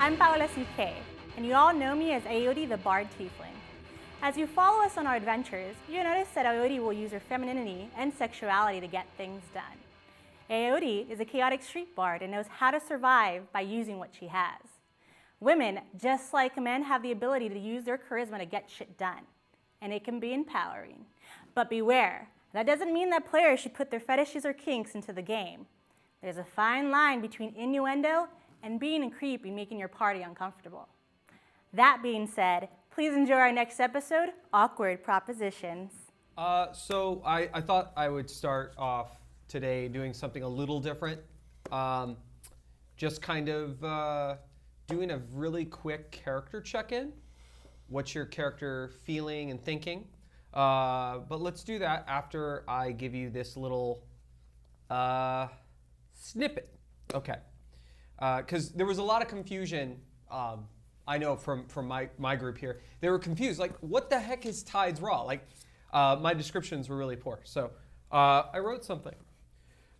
I'm Paola CK, and you all know me as Aodi the Bard Tiefling. As you follow us on our adventures, you notice that Aodi will use her femininity and sexuality to get things done. Aodi is a chaotic street bard and knows how to survive by using what she has. Women, just like men, have the ability to use their charisma to get shit done, and it can be empowering. But beware, that doesn't mean that players should put their fetishes or kinks into the game. There's a fine line between innuendo and being a creep and making your party uncomfortable. That being said, please enjoy our next episode, Awkward Propositions. So I thought I would start off today doing something a little different. Just kind of doing a really quick character check-in. What's your character feeling and thinking? But let's do that after I give you this little snippet. Okay. Because there was a lot of confusion, I know from my group here. They were confused, like, what the heck is Tides Raw? Like, my descriptions were really poor. So I wrote something.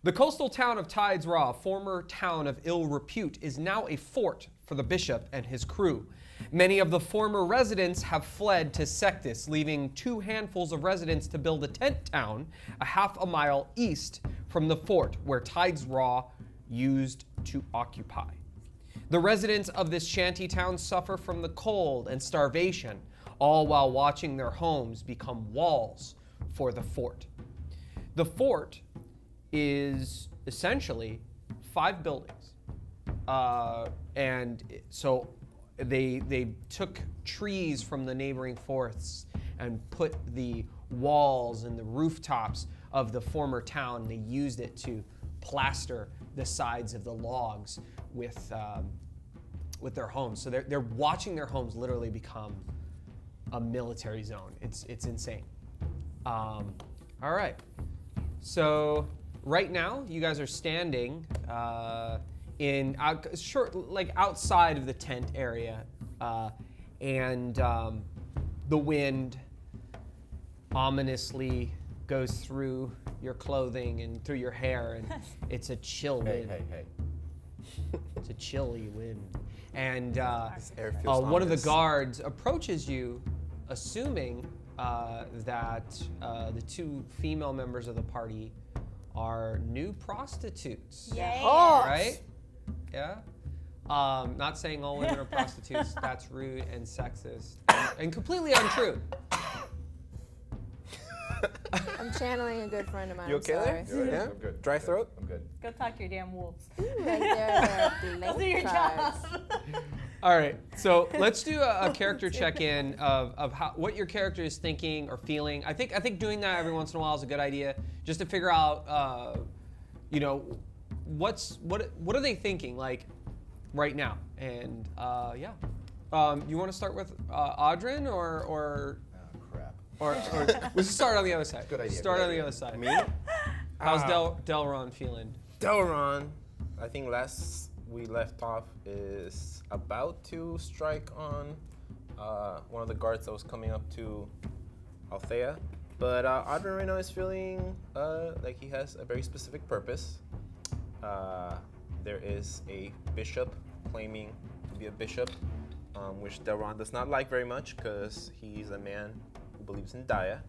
The coastal town of Tides Raw, former town of ill repute, is now a fort for the bishop and his crew. Many of the former residents have fled to Sectus, leaving 2 handfuls of residents to build a tent town a half a mile east from the fort where Tides Raw used to occupy. The residents of this shanty town suffer from the cold and starvation, all while watching their homes become walls for the fort. The fort is essentially 5 buildings. And so they took trees from the neighboring forests and put the walls and the rooftops of the former town. They used it to plaster the sides of the logs with their homes. So they're watching their homes literally become a military zone. It's insane. All right. So right now, you guys are standing outside of the tent area, and the wind ominously goes through your clothing and through your hair, and it's a chill wind. Hey. It's a chilly wind. And This air feels one of the ominous. guards approaches you, assuming that the 2 female members of the party are new prostitutes. Yay! Right? Yeah? Not saying all women are prostitutes. That's rude and sexist and completely untrue. I'm channeling a good friend of mine. You okay I'm there? sorry. Yeah? I'm good. Dry throat? I'm good. Go talk to your damn wolves. Right there, Go do your cards. job. All right, so let's do a character check-in of what your character is thinking or feeling. I think doing that every once in a while is a good idea, just to figure out, what are they thinking like right now? And yeah, you want to start with Audrin or let's start on the other side. Good idea, Start good on the idea. other side. Me? How's Delron feeling? Delron, I think last we left off is about to strike on one of the guards that was coming up to Althea. But Audrin right now is feeling like he has a very specific purpose. There is a bishop claiming to be a bishop, which Delron does not like very much because he's a man who believes in Daya,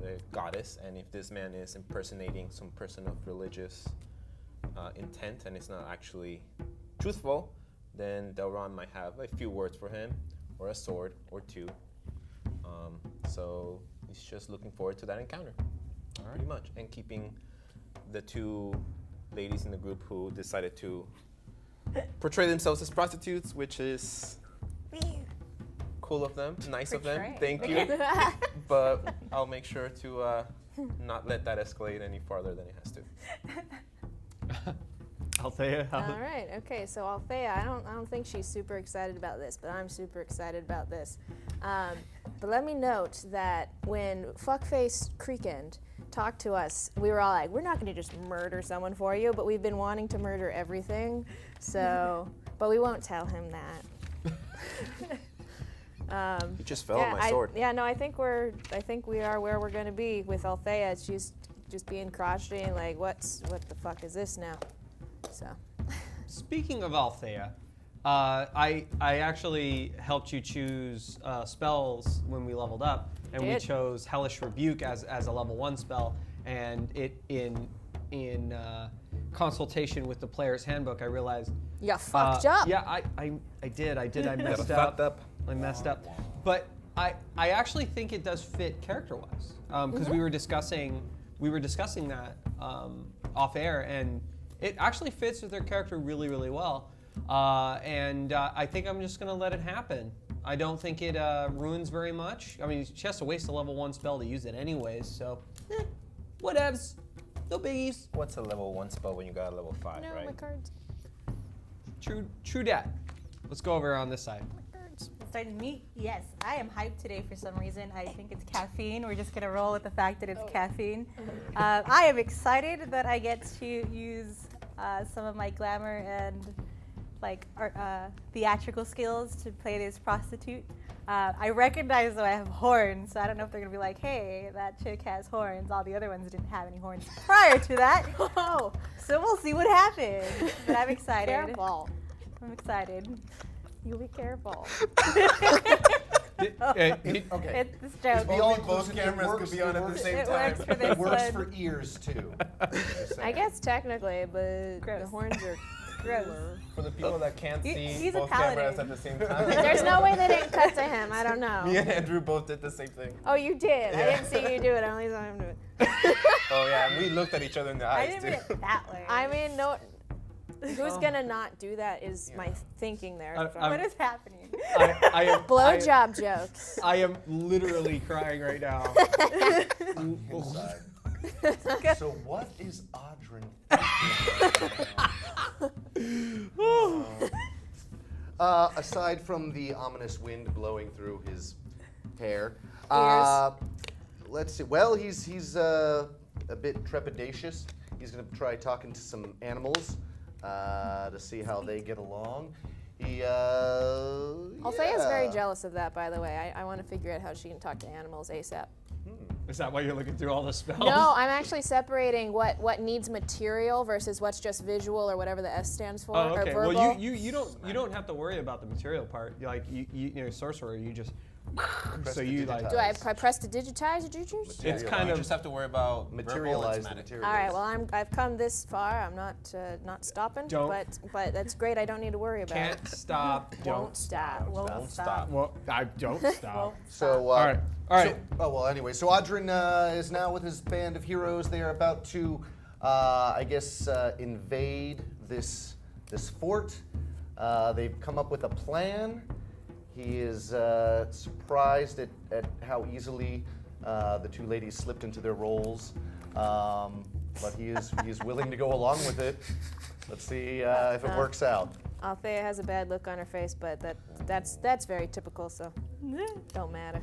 the goddess, and if this man is impersonating some person of religious intent and it's not actually truthful, then Delron might have a few words for him, or a sword, or 2. So he's just looking forward to that encounter, pretty much, and keeping the 2 ladies in the group who decided to portray themselves as prostitutes, which is cool of them, nice of them, thank you. But I'll make sure to not let that escalate any farther than it has to. Althea? All right. Okay. So Althea, I don't think she's super excited about this, but I'm super excited about this. But let me note that when Fuckface Creekend talked to us, we were all like, we're not going to just murder someone for you, but we've been wanting to murder everything. So, but we won't tell him that. You just fell on my sword. I think we are where we're going to be with Althea. She's just being crotchety and like, what the fuck is this now? So. Speaking of Althea, I actually helped you choose spells when we leveled up, and we chose Hellish Rebuke as a level 1 spell, and it in consultation with the player's handbook, I realized You got fucked up. Yeah, I did. I messed up. I messed up. But I actually think it does fit character-wise, because we were discussing that off air, and it actually fits with their character really, really well. And I think I'm just gonna let it happen. I don't think it ruins very much. I mean, she has to waste a level 1 spell to use it anyways, so whatevs. No biggies. What's a level 1 spell when you got a level 5, No, right? my cards. True dat. Let's go over on this side. Starting me? Yes, I am hyped today for some reason. I think it's caffeine. We're just gonna roll with the fact that it's caffeine. I am excited that I get to use some of my glamour and theatrical skills to play this prostitute. I recognize though I have horns, so I don't know if they're gonna be like, hey, that chick has horns. All the other ones didn't have any horns prior to that. Oh, So we'll see what happens. But I'm excited. careful. I'm excited. You be careful. Okay. It's this joke. Be all Both cameras could be on at the same It time. works for this It works one. for ears too. I guess technically, but Gross. the horns are Gross. For the people that can't see He's a both cameras paladin. at the same time. There's no way they didn't cut to him. I don't know. Me and Andrew both did the same thing. Oh, you did. I Yeah. didn't see you do it. I only saw him do it. Oh yeah, and we looked at each other in the I eyes didn't too. mean it that way. I mean, no. Who's gonna not do that is my thinking there. What is happening? I am Blowjob jokes. I am literally crying right now. Inside. So what is Audrin thinking right now? Aside from the ominous wind blowing through his hair, let's see. Well, he's a bit trepidatious. He's gonna try talking to some animals to see how they get along. Althea's very jealous of that, by the way. I want to figure out how she can talk to animals ASAP. Is that why you're looking through all the spells? No, I'm actually separating what needs material versus what's just visual or whatever the S stands for, Oh, or okay. verbal. Well, you don't have to worry about the material part. Like you know, sorcerer, you just so you like. Do I press to digitize or juters? It's kind You of just have to worry about materialize the verbal and material. All right. Well, I've come this far. I'm not stopping. Don't. But that's great. I don't need to worry about can't it. stop. Won't stop. Won't stop. Well, I don't stop. So, All right. Anyway, so Audrin is now with his band of heroes. They are about to, invade this fort. They've come up with a plan. He is surprised at how easily the two ladies slipped into their roles, but he is willing to go along with it. Let's see if it works out. Althea has a bad look on her face, but that's very typical. So don't matter.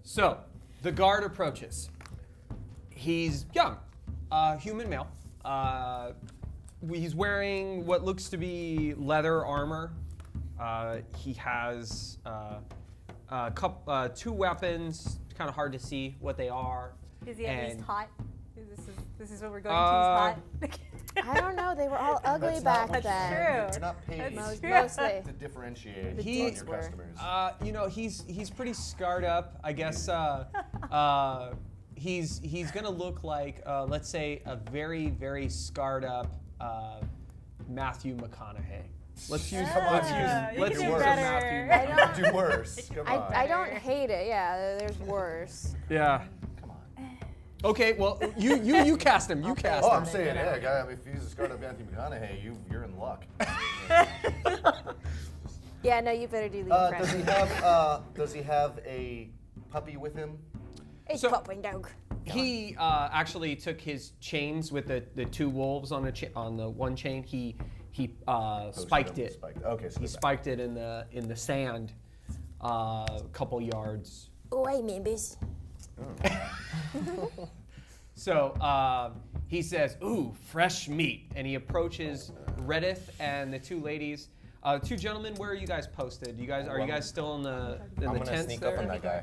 So, the guard approaches. He's young, human male. He's wearing what looks to be leather armor. He has two weapons. It's kind of hard to see what they are. Is he at least And- hot? This is what we're going to. He's hot. I don't know. They were all ugly back then. True. You're not paid That's true. Mostly. to differentiate The on dudes your were. customers. You know, he's pretty scarred up. I guess he's gonna look like let's say a very very scarred up Matthew McConaughey. Let's use you let's can use do a better. Matthew. I don't. Do worse. Come on. I don't hate it. Yeah, there's worse. Yeah. Come on. Okay. Well, you cast him. You cast Oh, him. I'm saying, yeah, guy, if he's a scarred-up Anthony McConaughey, you're in luck. Yeah, no, you better do the impression. Does he have a puppy with him? It's So- puppy dog. He actually took his chains with the two wolves on the one chain. He spiked it. Okay, so He spiked it in the sand, a couple yards. Oh, hey, members. So he says, "Ooh, fresh meat," and he approaches Redith and the two ladies. Two gentlemen, where are you guys posted? Are you guys still in the I'm gonna tents sneak there? up on that guy.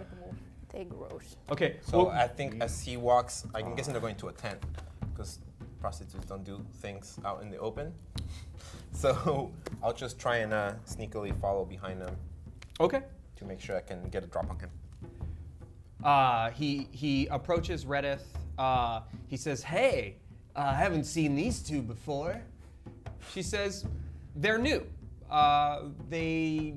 They gross. Okay. So well, I think as he walks, I'm guessing they're going to a tent because prostitutes don't do things out in the open. So I'll just try and sneakily follow behind him Okay. to make sure I can get a drop on him. He approaches Redith. He says, "Hey, I haven't seen these two before." She says, "They're new. They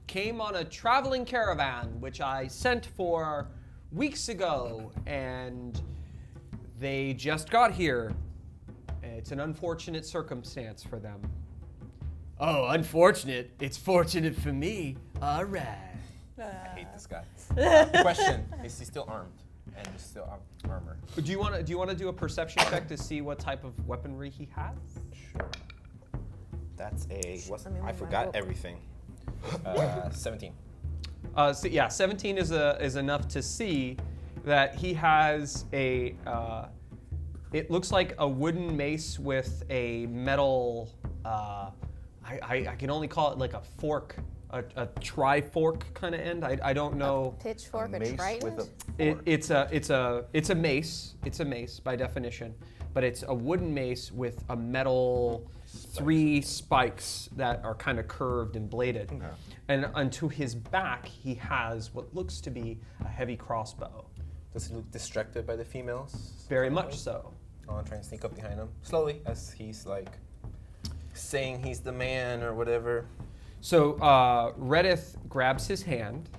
came on a traveling caravan, which I sent for weeks ago, and they just got here. It's an unfortunate circumstance for them." "Oh, unfortunate? It's fortunate for me. All right." I hate this guy. Question: is he still armed and is still armor? Do you want to do a perception check to see what type of weaponry he has? Sure. That's a. Let me I move my forgot book. everything. 17. So yeah, 17 is enough to see that he has a. It looks like a wooden mace with a metal. I can only call it like a fork, a tri-fork kind of end. I don't know. Pitchfork, a mace trident? with a fork. It's a mace. It's a mace by definition, but it's a wooden mace with a metal 3 spikes that are kind of curved and bladed. Okay. And onto his back, he has what looks to be a heavy crossbow. Does he look distracted by the females? Very much so. I'll try and sneak up behind him slowly as he's like saying he's the man or whatever. So Redith grabs his hand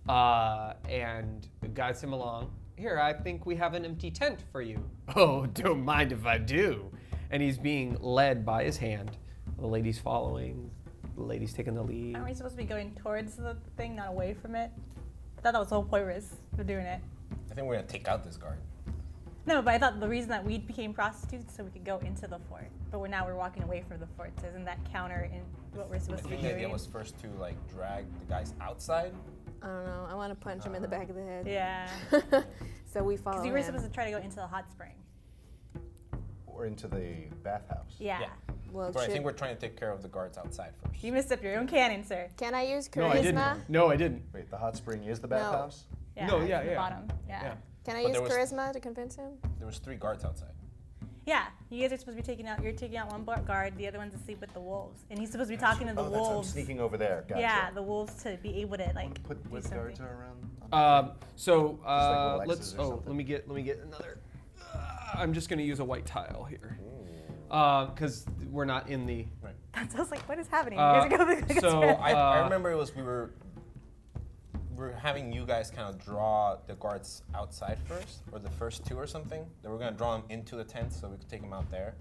and guides him along. "Here, I think we have an empty tent for you." "Oh, don't mind if I do." And he's being led by his hand. The lady's following. The lady's taking the lead. Aren't we supposed to be going towards the thing, not away from it? I thought that was the whole point of doing it. I think we're gonna take out this guard. No, but I thought the reason that we became prostitutes so we could go into the fort. But we're walking away from the fort. So isn't that counter in what we're I supposed to be think the doing? idea was first to like drag the guys outside. I don't know. I want to punch him in the back of the head. Yeah. So we follow Because him. you were supposed to try to go into the hot spring. Or into the bathhouse. Yeah. Yeah. Well, But I think we're trying to take care of the guards outside first. You messed up your own cannon, sir. Can I use No, I charisma? didn't. No, I didn't. Wait, the hot spring is the bathhouse? Yeah, No, it's yeah, the yeah. bottom. Yeah. Can I But use there was- charisma to convince him? There was 3 guards outside. Yeah. You guys are supposed to be taking out. You're taking out one guard. The other one's asleep with the wolves, and he's supposed to be talking to the Oh, that's I'm wolves. sneaking over there. Gotcha. Yeah, the wolves to be able to I like want to put do where the guards something. are around. Let's. like Rolexes or Oh, something. let me get another. I'm just gonna use a white tile here, because we're not in the. Right. That's I was like, what is happening? You guys are going like a so spread. I remember it was we were having you guys kind of draw the guards outside first, or the first 2 or something. Then we're gonna draw them into the tent so we could take them out there.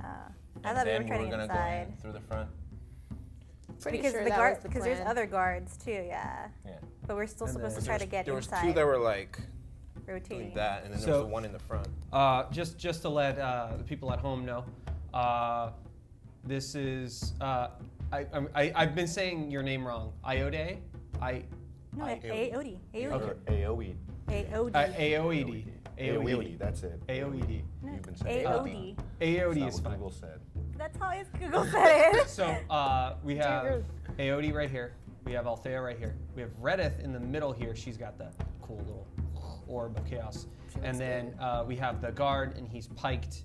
I And thought we then were trying to gonna inside. go in through the front. Pretty Because sure the that guard, was the because there's plan. other guards too, yeah. Yeah. But we're still And supposed then- to try to get There was inside. 2 that were like rotating. doing that, and then there So- was the one in the front. Just to let the people at home know, this is I've been saying your name wrong. Iode, No, Aoede. Aoede. Okay. AOE. Aoede. Aoede. AOE, that's it. Aoede. You've been saying Aoede. Aoede That's is not what fine. Google said. That's how his Google said it. So we have Aoede right here. We have Althea right here. We have Redith in the middle here. She's got the cool little orb of chaos. And then we have the guard, and he's piked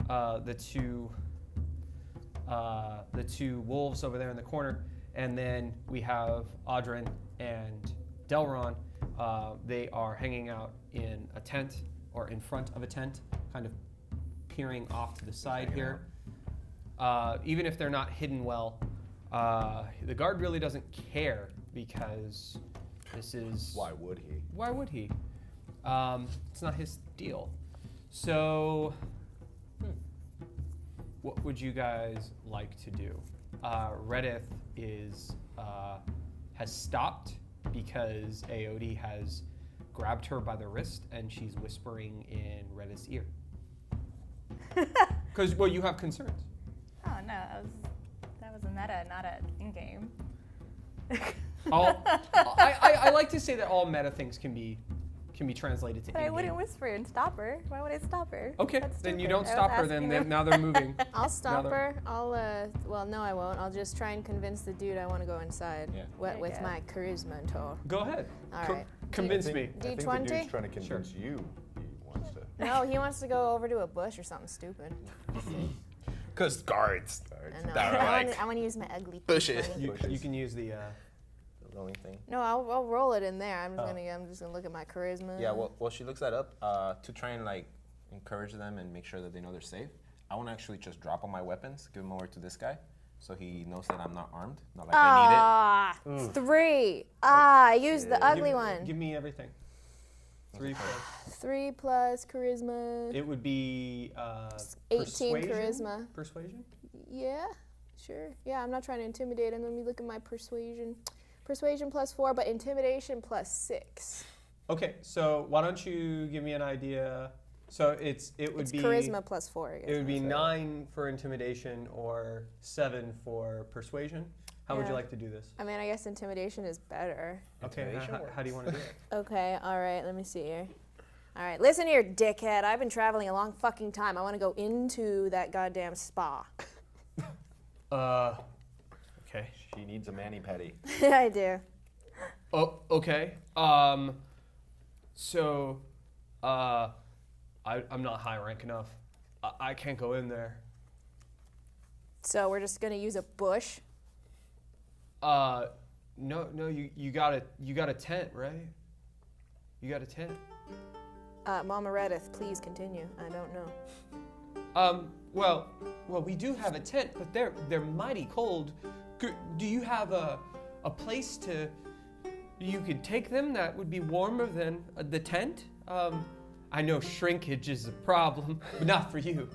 the two wolves over there in the corner. And then we have Audrin and Delron. They are hanging out in a tent, or in front of a tent, kind of peering off to the side here. Even if they're not hidden well, the guard really doesn't care, because this is... Why would he? Why would he? It's not his deal. So, what would you guys like to do? Redith has stopped because Aoede has grabbed her by the wrist, and she's whispering in Redith's ear. Because, well, you have concerns. Oh no, that was a meta, not a in-game. I like to say that all meta things can be translated to But I in-game. wouldn't whisper and stop her. Why would I stop her? Okay, That's then you stupid. don't I was stop her. asking Then them. now they're moving. I'll stop they're- her. Well, no, I won't. I'll just try and convince the dude I want to go inside Yeah. with Okay. my charisma tool. Go ahead. All Co- right. Convince I me. think the D20? dude's trying to convince you he wants to. No, he wants to go over to a bush or something stupid. because guards. I know. That are like I want to use my ugly teeth. bushes. You can use the. The only thing. No, I'll roll it in there. I'm just gonna look at my charisma. Yeah, well, she looks that up to try and like encourage them and make sure that they know they're safe. I want to actually just drop all my weapons, give them over to this guy, so he knows that I'm not armed, not like I need it. 3. I used the ugly one. Give me everything. 3 plus. 3 plus charisma. It would be 18 persuasion? charisma. Persuasion? Yeah, sure. Yeah, I'm not trying to intimidate him. Let me look at my persuasion. Persuasion plus 4, but intimidation plus 6. Okay, so why don't you give me an idea? So it would It's be charisma plus 4. I guess. It would be 9 for intimidation or 7 for persuasion. How would you Yeah. like to do this? I mean, I guess intimidation is better. Okay, Intimidation how do you want to do it? Okay, all right, let me see here. All right, listen here, dickhead. I've been traveling a long fucking time. I want to go into that goddamn spa. Okay. She needs a mani-pedi. I do. Oh, okay. So, I'm not high rank enough. I can't go in there. So we're just gonna use a bush. No, you got a tent, right? You got a tent. Mama Redith, please continue. I don't know. Well, we do have a tent, but they're mighty cold. Do you have a place you could take them that would be warmer than the tent? I know shrinkage is a problem, but not for you.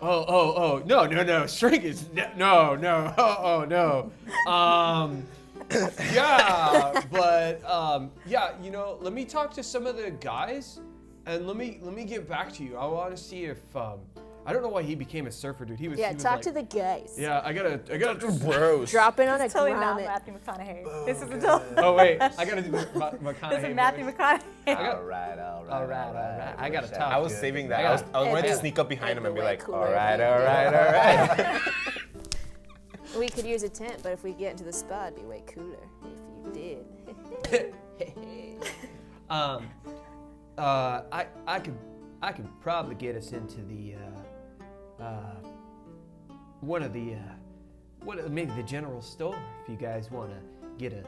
Oh, no, shrinkage, no, no. Yeah, but let me talk to some of the guys, and let me get back to you. I want to see if I don't know why he became a surfer dude. He was Talk like, to the guys. Yeah, I gotta. Gross. Drop in on a It's totally not grommet. Matthew McConaughey. This is a total. Oh wait, I gotta do the McConaughey. This is Matthew voice. McConaughey. All right. All right. I gotta talk. I was saving that. I was wanting to sneak up behind him and be like, Cooler all right. We could use a tent, but if we get into the spa, it'd be way cooler. If you did. I could probably get us into the maybe the general store if you guys want to get a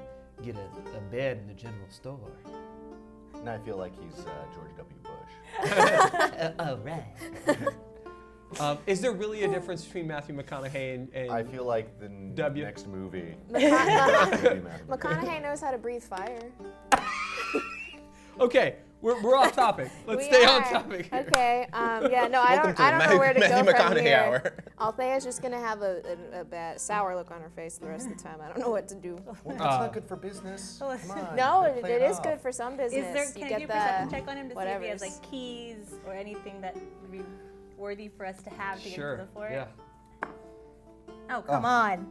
bed in the general store. And I feel like he's George W. Bush. All right. Is there really a difference between Matthew McConaughey and I feel like the W. next movie. McConaughey knows how to breathe fire. Okay, we're off topic. Let's We stay on are. topic here. Okay. I Welcome to don't know where to Matthew go from McConaughey here. hour. Althea's just gonna have a bad sour look on her face the rest of the time. I don't know what to do. Well, that's not good for business. Come on, No, you gotta play it is off. good for some business. Is there? You Can I get do a perception the check on him to see if he has whatevers. like keys or anything that would be worthy for us to have to get Sure. into the fort? Yeah. Oh, come on.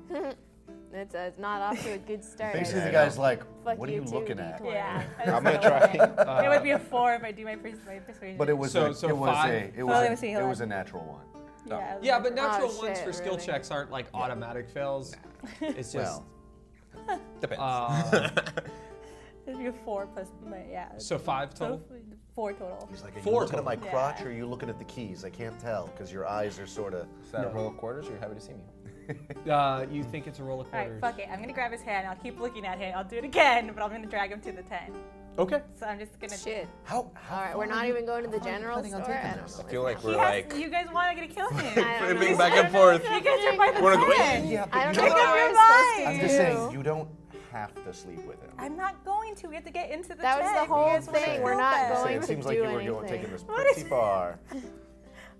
It's not off to a good start. Basically, Yeah, the I guy's like, Fuck what are you you too, looking at? D20. Yeah. I'm gonna try. It would be a 4 if I do my persuasion. But it was So it was 5? let me see, it hold was on. a natural one. Yeah, Yeah, but natural Oh, ones shit, for skill really? checks aren't like automatic fails. It's just. Well, Depends. It'd be a 4 plus, yeah. So 5 total? 4 total. he's like, are you 4 looking at my total. crotch Yeah. or are you looking at the keys? I can't tell because your eyes are sort of. Is that a roll of quarters or you're happy to see me? You think it's a roll of All right, quarters? fuck it. I'm gonna grab his hand. I'll keep looking at him. I'll do it again, but I'm gonna drag him to the tent. Okay. So I'm just gonna. Shit. How All right, we're not even going to the general planning on store. taking I don't this? know. I feel like He we're has. like You guys want to kill him? I don't flipping know. back and forth. You guys are by the We're gonna go, tent. Yeah, but I don't you know Make what up we're your supposed to mind. I'm just do. saying, you don't have to sleep with him. I'm not going to. We have to get into the That was tent. the You whole guys wanna thing. kill We're not them. going It to seems like do you were anything. taking this What pretty is- far.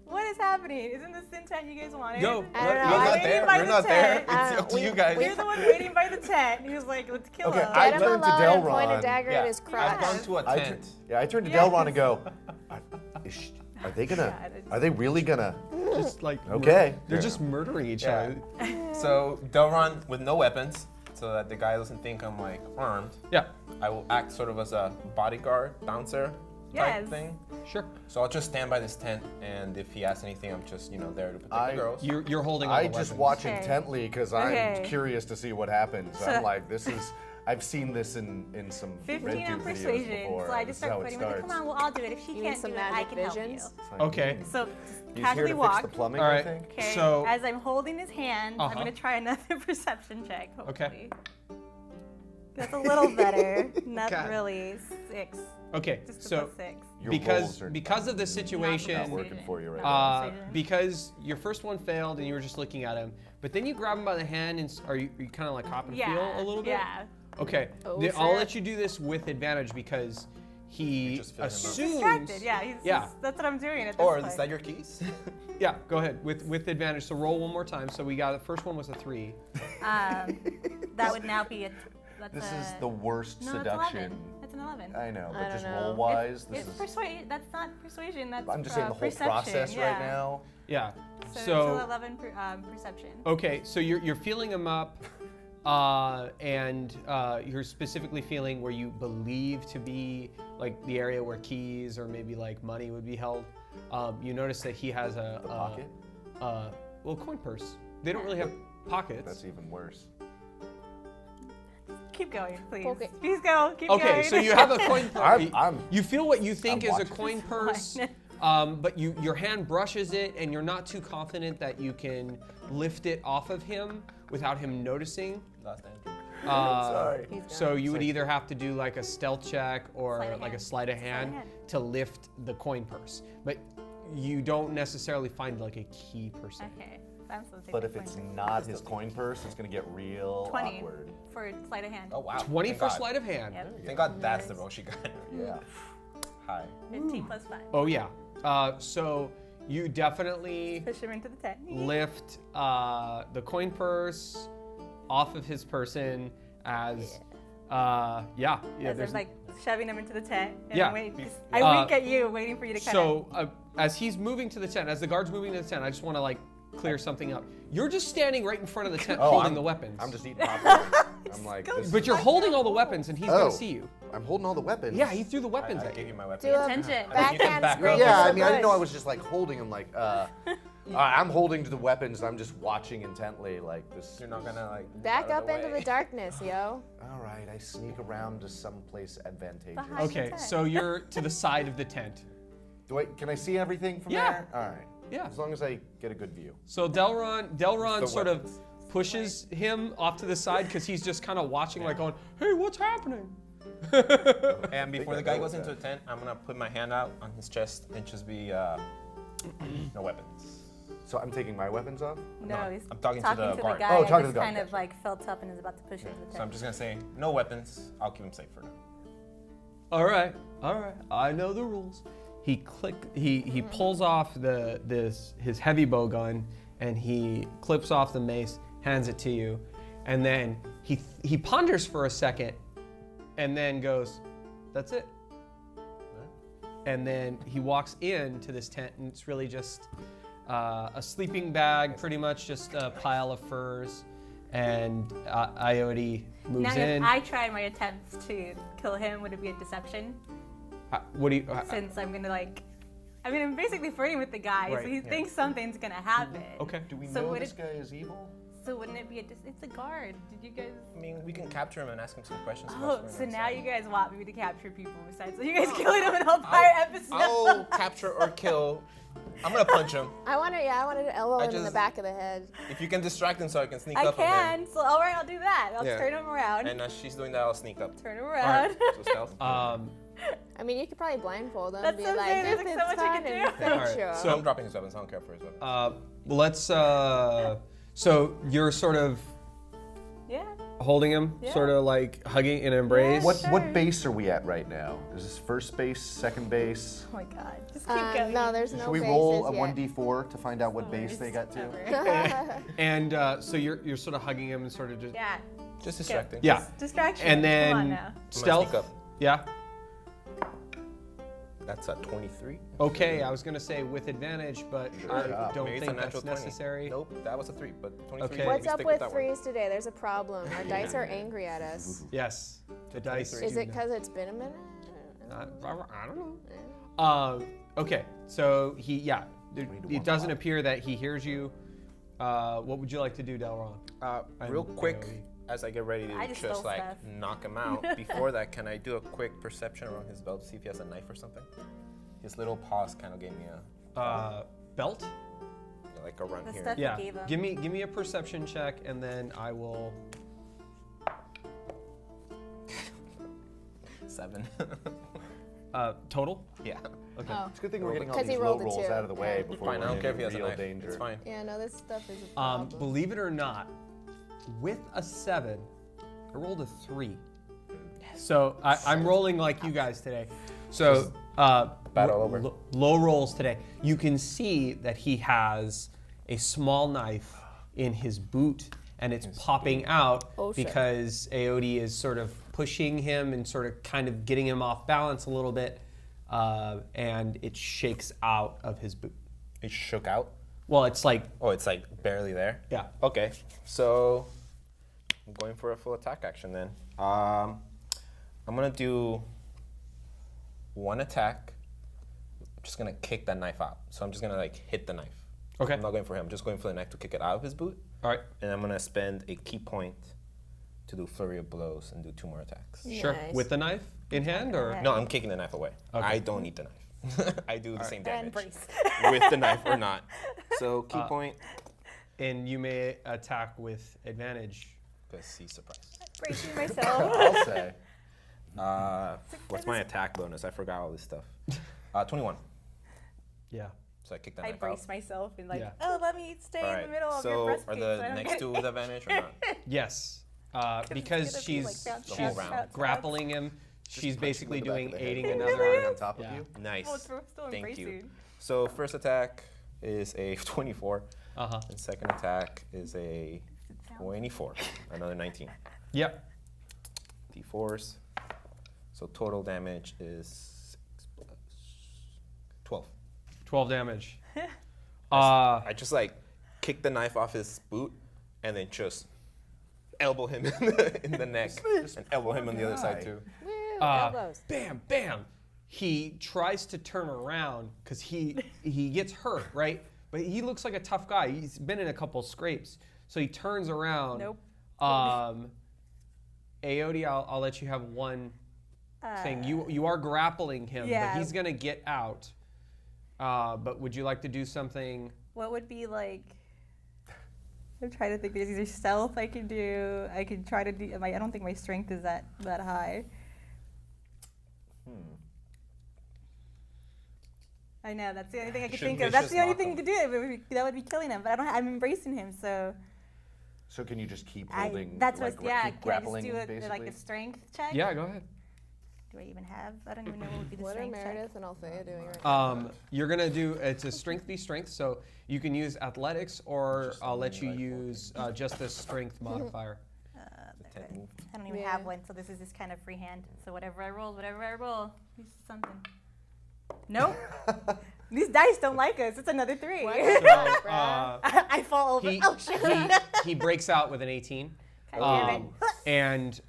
What is happening? Isn't this the tent you guys wanted? Go. I don't know. We're I not waited there. by We're the not there. tent. I It's don't up to know. you guys. You're the one waiting by the tent. He was like, let's kill Okay, him. I Get him turned to alone and point a Delron. dagger at his crotch. I've gone to a tent. I turned to Yes. Delron and go, are they gonna? Yeah, it's- Are they really gonna? Just like. Okay. They're just murdering each other. So Delron with no weapons, so that the guy doesn't think I'm like armed. Yeah. I will act sort of as a bodyguard, bouncer type Yes. thing. Sure. So I'll just stand by this tent, and if he asks anything, I'm just there to protect I- the girls. You're holding all I the just weapons. watch Okay. intently because I'm Okay. curious to see what happens. So- I'm like, this is. I've seen this in some 15 Red on Dude videos persuasion. before. So I This just is how start it fighting with it. Come starts. on, well, I'll do it. If she You need can't some do it, I magic can help visions? you. It's like, Okay. So just He's here casually to walk. fix the plumbing, All I right. think. Okay. So- as I'm holding his hand, I'm Uh-huh. gonna try another perception check. Okay. Hopefully. That's a little better. Not God. really 6. Okay, Just a so plus 6. Your because rolls are because of the not situation, working for you right Not now. persuasion. because your first one failed and you were just looking at him, but then you grab him by the hand and are you kind of like hop and Yeah. feel a little bit? Yeah. Okay, Oh, I'll shit. let you do this with advantage because he just fill him up. assumes. Distracted. Yeah. That's what I'm doing at this Or point. is that your keys? Yeah, go ahead with advantage. So roll one more time. So we got the first one was a 3. That would now be a. That's This a, is the worst no, seduction. It's 11. That's an 11. I know, I but just don't know. roll-wise, this It's is... persuasion. That's not persuasion. That's I'm just saying the whole perception. process yeah. right now. Yeah. So, So it's 11 perception. okay, so you're feeling him up, and you're specifically feeling where you believe to be like the area where keys or maybe like money would be held. You notice that he has a pocket? well, coin purse. They don't really have pockets. That's even worse. Keep going, please. Okay. Please go. Keep Okay, going. so you have a coin purse. I'm- You feel what you think I'm is a watching. coin purse, Fine. but your hand brushes it, and you're not too confident that you can lift it off of him without him noticing. Last Andrew. Sorry. He's So gone. you would either have to do like a stealth check or Sleight of like a hand. sleight of hand hand. to lift the coin purse, but you don't necessarily find like a key per se. Okay. I'm supposed to take But the if it's coin. not his coin purse, it's gonna get real 20 awkward. for sleight of hand. Oh wow. 20 Thank for God. sleight of hand. Yep. Thank God that's the roll she got. Yeah. Hi. 15 plus 5. Oh yeah. So you definitely Push him into the tent. lift the coin purse off of his person as yeah. As there's I'm like shoving him into the tent. And Yeah. I wink at you, waiting for you to kind of. So as he's moving to the tent, as the guard's moving to the tent, I just want to like clear something up. You're just standing right in front of the tent holding the weapons. I'm just eating popcorn. I'm like, this But is- you're holding all the weapons and he's Oh. gonna see you. I'm holding all the weapons. Yeah, he threw the weapons I at gave you. you my weapon. Do a Attention. backhand back straight up. to Yeah, the I mean, I didn't know I bush. was just like holding him like, I'm holding to the weapons. I'm just watching intently like this. You're not gonna like move Back out of up into way. the darkness, yo. All right, I sneak around to someplace advantageous. Behind. Okay, tent. so you're to the side of the tent. Can I see everything from Yeah. there? All right. Yeah. As long as I get a good view. So Delron The sort of weapons. pushes him off to the side because he's just kind of watching, like going, "Hey, what's happening?" And before the guy goes into a tent, I'm gonna put my hand out on his chest and just be no weapons. So I'm taking my weapons off? No, he's I'm talking to the guard. guy Oh, that talking to just the guard, kind of gotcha. like felt up and is about to push him into the So I'm tent. just gonna say no weapons. I'll keep him safe for now. All right. I know the rules. He pulls off his heavy bow gun and he clips off the mace, hands it to you, and then he ponders for a second, and then goes, "That's it." And then he walks into this tent, and it's really just a sleeping bag, pretty much just a pile of furs, and Iode moves Now, in. if I try my attempts to kill him, would it be a deception? What do you? Since I'm gonna I'm basically flirting with the guy, Right, so he yeah. thinks something's gonna happen. Okay. Do we So know would this it- guy is evil? So wouldn't it be it's a guard? Did you guys? I mean, we can capture him and ask him some questions. about Oh, what's so going now on you inside. guys want me to capture people besides? So you guys killing him in a whole entire episode? I'll capture or kill. I'm gonna punch him. I wanted to elbow I him in the just- back of the head. If you can distract him so I can sneak I up on him. can. So all right, I'll do that. I'll Yeah. turn him around. And as she's doing that, I'll sneak up. Turn him around. So stealth. I mean, you could probably blindfold him That's and be what I'm like, saying, there's, this like, is so much you fun can and do. finish Alright, you. So I'm dropping his weapons. I don't care for his weapons. Let's. So you're sort of Yeah. holding him, Yeah. sort of like hugging in an embrace. What Sure. base are we at right now? Is this first base, second base? Oh my God. Just keep going. No, there's no Should we bases roll a yet. 1d4 to find out what Oh, base they got to? whatever. And so you're sort of hugging him and sort of just. Yeah. Just distracting. Yeah. Distraction. And Come on then now. stealth. sneak up. Yeah. That's a 23. Okay, I was gonna say with advantage, but I don't Maybe it's a think natural that's 20. necessary. Nope, that was a 3, but 23. Okay. we What's up stick with that one. threes today? There's a problem. Our dice are angry at us. Yes, the dice. Is Is do it because it's been a minute? I don't know. Okay, so it doesn't appear that he hears you. What would you like to do, Delron? Real And quick, AoE. as I get ready I to just just stole like stuff. knock him out, before that, can I do a quick perception around his belt to see if he has a knife or something? His little paws kind of gave me a Belt? like a run The here. stuff Yeah. you gave him. Give me a perception check, and then I will. 7. Total. Yeah. Okay. Oh. It's a good thing we're getting all 'Cause he these low rolled a rolls 2. out of the way Yeah. before Fine. I we're don't in care if he has a real knife. danger. It's fine. Yeah, no, this stuff is a problem. Believe it or not, with a 7, I rolled a 3. So I'm rolling like you guys today. So battle over. Low rolls today. You can see that he has a small knife in his boot, and it's popping out Oh, shit. because Aodi is sort of pushing him and sort of kind of getting him off balance a little bit, and it shakes out of his boot. It shook out. Well, it's like, Oh, it's like barely there. yeah. Okay, so I'm going for a full attack action then. I'm gonna do 1 attack. I'm just gonna kick that knife out. So I'm just gonna like hit the knife. Okay. I'm not going for him. I'm just going for the knife to kick it out of his boot. All right. And I'm gonna spend a key point to do flurry of blows and do 2 more attacks. Sure. Nice. With the knife in hand, or Okay. No, I'm kicking the knife away. Okay. I don't need the knife. I do the same And damage brace. with the knife or not. So key point, and you may attack with advantage. because he's surprised. Bracing myself. I'll say. What's my attack bonus? I forgot all this stuff. 21. Yeah. So I kick the I knife out. brace myself and like, Yeah. oh, let me stay All in right. the middle of So your are breastplate. the so I don't next get- 2 with advantage or not? Yes. it's Because gonna be, like, she's bounce, she's bounce, bounce, grappling him. She's Punch him basically in the back doing of the head. aiding He's another. lying on top Yeah. of you. Nice. Well, it's still Thank you. embracing. So first attack is a 24, Uh-huh. and second attack is a 24. Another 19. Yep. D4s. So total damage is 6 plus 12. 12 damage. I just like kick the knife off his boot and then just elbow him in the neck and elbow him on the other side too. Woo, elbows. Bam, bam. He tries to turn around because he gets hurt, right? But he looks like a tough guy. He's been in a couple scrapes. So he turns around. Nope. Aodi, I'll let you have one thing. Uh, You are grappling him, yeah. but he's going to get out. But would you like to do something? What would be like? I'm trying to think. There's either stealth I can do. I could try to do. I don't think my strength is that high. I know that's the only thing I could Shouldn't think of. we That's just the only knock thing him? you could do. That would be killing him. But I don't. I'm embracing him, so So can you just keep holding? that's like, what. Yeah. keep Can I just grappling, do it basically? like a strength check? Yeah, go ahead. Do I even have? I don't even know what would be the What are strength check. Meredith and Althea doing right now? You're gonna do it's a strength be strength, so you can use athletics, or I'll let you use just the strength modifier. The 10 move. I don't even Yeah. have one, so this is just kind of freehand. So whatever I roll, this is something. Nope. These dice don't like us. It's another 3. What? So, I fall over. he, Oh shit. he breaks out with an 18. God damn it. And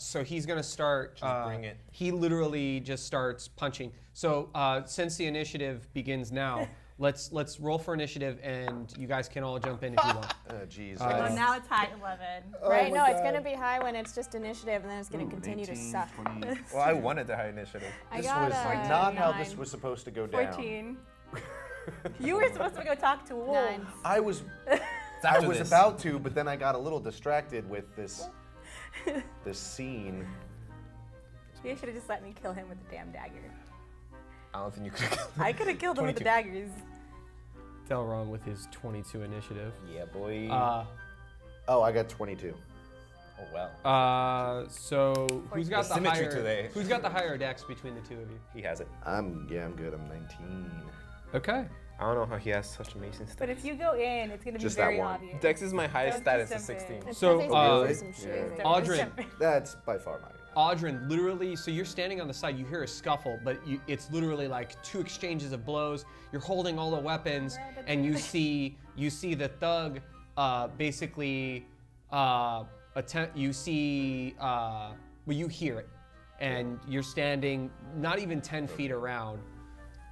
so he's gonna start. bring it. He literally just starts punching. So since the initiative begins now, let's roll for initiative, and you guys can all jump in if you want. Jeez. Oh, now it's high 11. Right? my No, it's God. going to be high when it's just initiative, and then it's going to continue to 18, suck. 20. Well, I wanted the high initiative. I This got was a not how this 9. was supposed to go down. 14. You were supposed to go talk to wolves. 9. I was after was this. about to, but then I got a little distracted with this scene. You should have just let me kill him with the damn dagger. I don't think you could. I could have killed him with the 22. daggers. Delron with his 22 initiative. Yeah, boy. Oh, I got 22. oh well. So who's got the Symmetry higher? today. Who's got the higher dex between the two of you? He has it. I'm good. I'm 19. Okay. I don't know how he has such amazing stuff. But if you go in, it's going to be Just that very one. obvious. Dex is my highest Don't status do at 16. It's So, 'cause he's uh, going through some shit. Don't Audrey. jump in. That's by far my. Audrin, literally, so you're standing on the side, you hear a scuffle, but it's literally like 2 exchanges of blows. You're holding all the weapons, and you see the thug basically attempt. You see, well, you hear it, and you're standing not even 10 feet around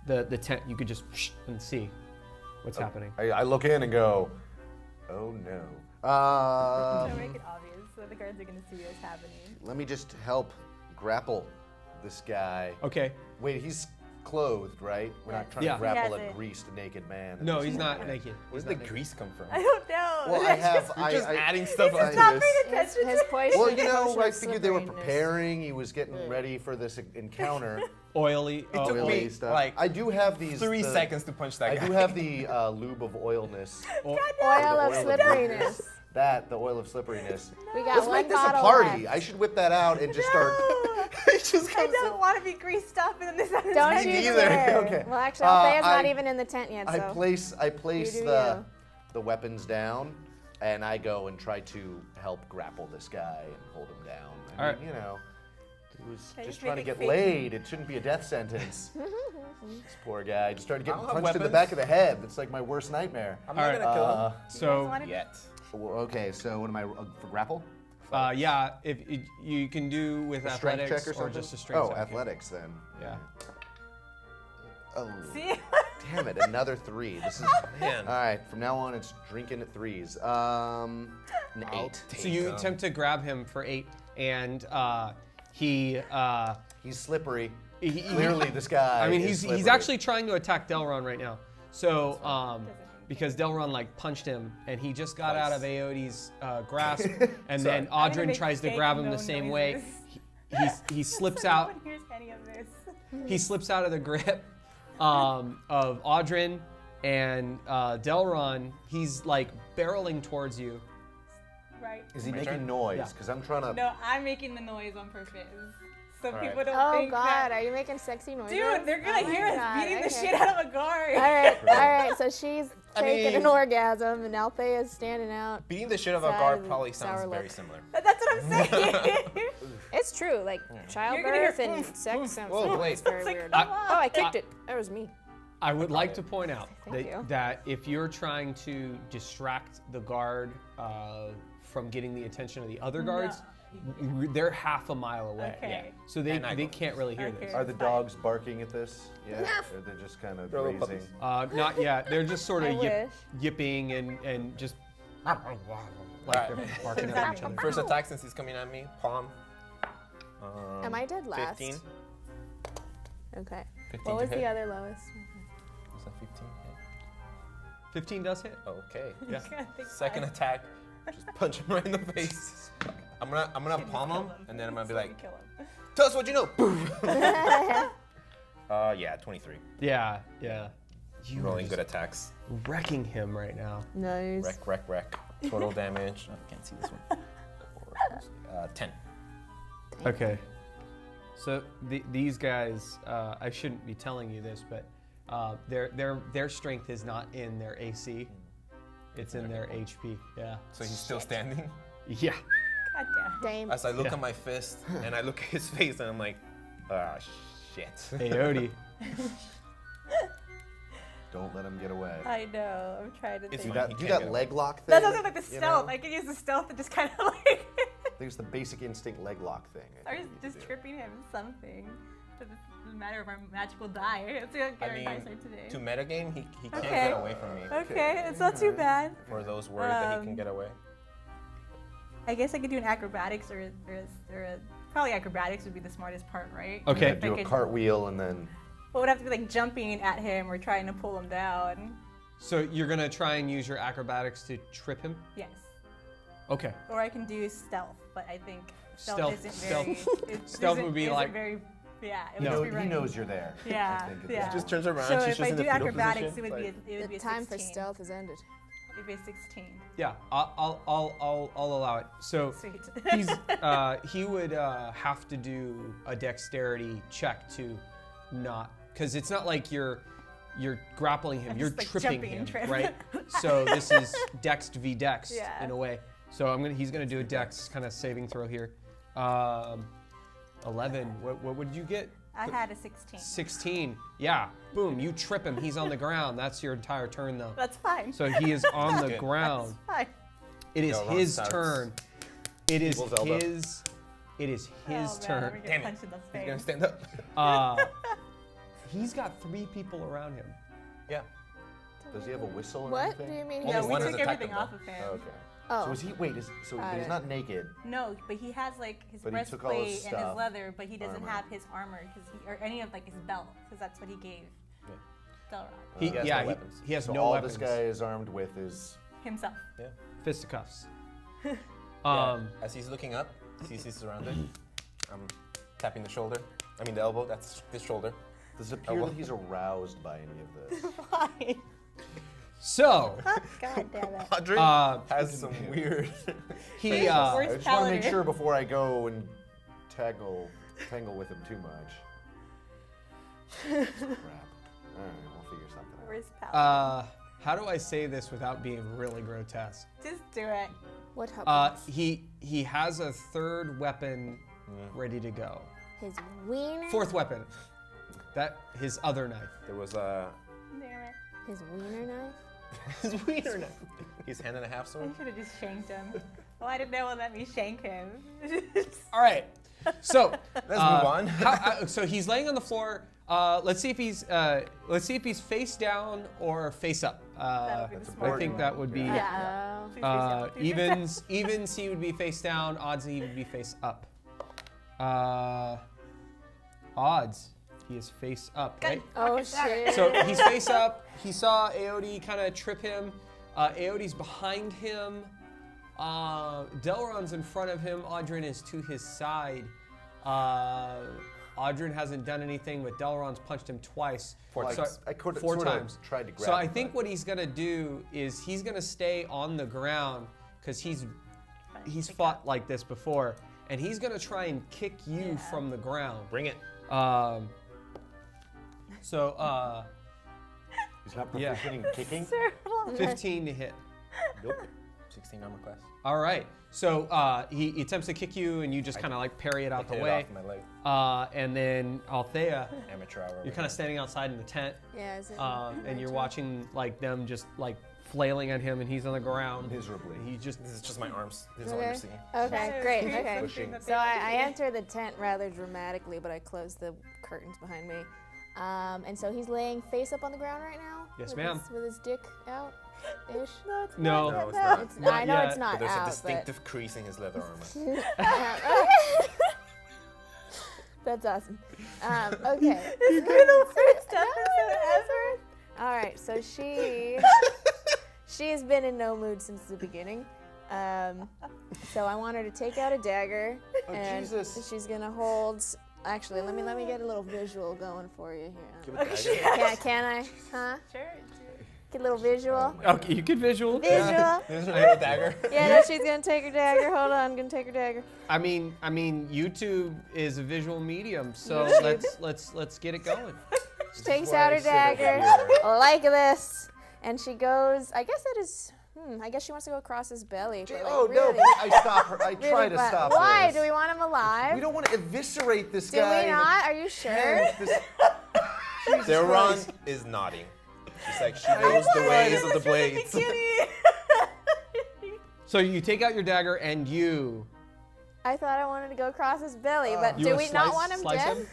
the tent. You could just and see what's happening. I look in and go, oh no. Don't make it obvious. so the guards are gonna see what's happening. Let me just help grapple this guy. Okay. Wait, he's clothed, right? We're not trying Yeah. to grapple He has a it. greased naked man. at No, this he's point. not naked. Where's the grease come from? I don't know. Well, I have. You're just adding stuff He's onto not this. paying attention. His poison. Well, you know, potion I of figured they were slipperiness. preparing. He was getting ready for this encounter. Oily. It took Oily me stuff. like I do have these. 3 the- seconds to punch that I guy. do have the lube of oilness. Oil The of oil of slipperiness. The oil of slipperiness. We got Let's one make this a bottle party. left. I should whip that out and just start. I don't want to be greased up in this. Don't you either. dare. Okay. Well, actually, Althea's not I- even in the tent yet, I so. place You do the weapons down, and I go and try to help grapple this guy and hold him down. I All mean, right. you know, he was I just just trying to make get it fake. laid. It shouldn't be a death sentence. This poor guy just started getting I'll have punched in the weapons. back of the head. It's like my worst nightmare. I'm All not right, gonna kill him So yet. Well, okay, so what am I for grapple? yeah, if you can do with A strength athletics check or something? just a strength Oh, check. athletics then. Yeah. Oh, See? damn it! Another 3. This is. Man. All right, from now on it's drinking at 3s. An 8. So you attempt to grab him for 8, and he. He's slippery. He- Clearly, this guy. I mean, is he's slippery. actually trying to attack Delron right now. So because Delron like punched him, and he just got out of Aoti's grasp, and then I'm gonna Audrin make tries to fake grab him the no same noises. way. He slips So out. No one hears any of this. He slips out of the grip of Audrin, and Delron. He's like barreling towards you. Right. Is he My making turn? noise? Yeah. Because I'm trying to. No, I'm making the noise on purpose. So All right. people don't Oh think God, that. are you making sexy noises? Dude, they're gonna Oh my hear us God, beating the okay. shit out of a guard. All right. So she's taking mean- an orgasm, and Althea's standing out. Beating the shit out of a Sad guard and probably sour sounds very look. similar. That's what I'm saying. It's true, like You're gonna childbirth hear and sex sounds. Whoa, wait. It's very It's like, weird. come Oh, I on. kicked it. That was me. I would like to point out Thank you. that if you're trying to distract the guard from getting the attention of the other guards, they're half a mile away. Okay. So they And I go can't really hear Okay. this. Are the dogs barking at this? Yeah. Or they're just kind of They're little grazing? Not yet. They're just sort I of wish. yipping and just like they're Alright. barking at each other. First attack since he's coming at me. Palm. Am I dead last? 15. Okay. 15 What to was hit. the other lowest? Was that 15? 15 does hit. Okay. Yeah. Second attack. Just punch him right in the face. I'm gonna palm him, and then I'm gonna be like, Kill him. tell us what you know. Boom. Yeah, 23. Yeah. You Rolling are good attacks. wrecking him right now. Nice. Wreck. Total damage. Oh, I can't see this one. 10. Okay. So these guys, I shouldn't be telling you this, but their strength is not in their AC. It's in their HP. Yeah. So he's still standing. Yeah. God damn. Dame. As I look Yeah. at my fist and I look at his face, and I'm like, ah, shit. Aote. Don't let him get away. I know. I'm trying to It's think. fine. Do He you can't got get leg lock thing? That doesn't like the you stealth. know? I can use the stealth to just kind of like. I think it's the basic instinct leg lock thing. I Or think you just do. tripping him something. It doesn't matter if our magical die. It's gonna I get our mean, dice are today. to metagame, he can't Okay. get away from me. Okay, it's not too bad. For those worried that he can get away. I guess I could do an acrobatics or a probably acrobatics would be the smartest part, right? Okay. Yeah, do I a could- cartwheel and then. But would have to be like jumping at him or trying to pull him down. So you're gonna try and use your acrobatics to trip him? Yes. Okay. Or I can do stealth, but I think stealth, Stealth- isn't stealth- very. stealth would be isn't like- very. Yeah, it No. would just be He running. knows you're there. Yeah, I think at yeah. this Just point. turns around. So she's if just I in the do fetal acrobatics, position. it would be Like, it would The be a time for 16. stealth has ended. It would be a 16. Yeah. I'll allow it. So Sweet. he would have to do a dexterity check to not, because it's not like you're grappling him, I'm you're just, like, tripping jumping him, and tripping. right? So this is dext v dext Yeah. in a way. So he's gonna do a dex kind of saving throw here. 11. What would you get? I had a 16. 16. Yeah. Boom. You trip him. He's on the ground. That's your entire turn though. That's fine. So he is on the Good. ground. Fine. It is Ron his starts. turn. It is Evil's elbow. his. It is his Oh, man, I'm turn. gonna get Damn it. punched in the He's gonna face. stand up. He's got 3 people around him. Yeah. Does he have a whistle or What anything? do you mean? Only No, we one has took attacked everything him, off of him. Oh, okay. Oh. So is he? Wait, but he's not naked. No, but he has like his But he took all his breastplate and his stuff. leather, but he doesn't Armor. have his armor or any of like his belt, because that's what he gave Delrod He, He has yeah, no he, weapons. he has So no all weapons. this guy is armed with is. himself. Yeah. Fisticuffs. As he's looking up, sees he's surrounded. I'm tapping the shoulder. I mean the elbow. That's his shoulder. Does it appear well. that he's aroused by any of this? Why? So God damn it. Audrey uh, has some weird. he I Worst just want to make paladin. sure before I go and tangle with him too much. Crap. All right, we'll figure something out. Where's Pal? how do I say this without being really grotesque? Just do it. What happens? He has a third weapon ready to go. His wiener? Fourth weapon. His other knife. There was a. Damn it. His wiener knife? His wiener knife. His hand and a half I sword. should have just shanked him. Why did no one let me shank him? All right. So Let's move on. So he's laying on the floor. Let's see if he's face down or face up. That would be the smart I think that would be Yeah. Please face down. evens. He would be face down. Odds he would be face up. Odds he is face up. Right. Oh, shit. So he's face up. He saw Aode kind of trip him. Aode's behind him. Delron's in front of him. Audrin is to his side. Audrin hasn't done anything, but Delron's punched him twice. Four So- times. I could four sort of times. tried to grab So I him, think but- what he's gonna do is he's gonna stay on the ground because he's fought like this before, and he's gonna try and kick you from the ground. Bring it. So He's not Yeah. proficient in kicking. 15 to hit. Nope. 16 armor class. All right. So he attempts to kick you, and you just kind of like parry it out the Hit it way. off my leg. And then Althea, Amateur hour. you're kind of standing outside in the tent, Yeah, is it? and you're watching like them just like flailing at him, and he's on the ground. Miserably. He just This is just my arms. This is all you're Okay. seeing. Okay, great. Okay. Pushing. So I enter the tent rather dramatically, but I close the curtains behind me. And so he's laying face up on the ground right now? Yes, with ma'am. With his dick out? Ish? no. No, it's not. Not I know yet, it's not But there's out, a distinctive crease in his leather armor. That's awesome. Okay. You're the first episode ever. All right, so she has been in no mood since the beginning. So I want her to take out a dagger, Oh, and Jesus. she's gonna hold. Actually, let me get a little visual going for you Give here. it dagger. Can I? Huh? Sure. Get a little visual. Okay, you can visual. Visual. There's a dagger. Yeah, no, she's gonna take her dagger. Hold on, gonna take her dagger. I mean, YouTube is a visual medium, so let's get it going. She takes why out I her sit up dagger here. like this, and she goes. I guess that is. I guess she wants to go across his belly. But, like, Oh really, no! I stop her. I try to but stop why? this. Do we want him alive? We don't want to eviscerate this Do guy. we not? Are you sure? Theron is nodding. She's like, she knows the ways of the blades. So you take out your dagger and you. I thought I wanted to go across his belly, but You do wanna we not slice- want him slice dead? him?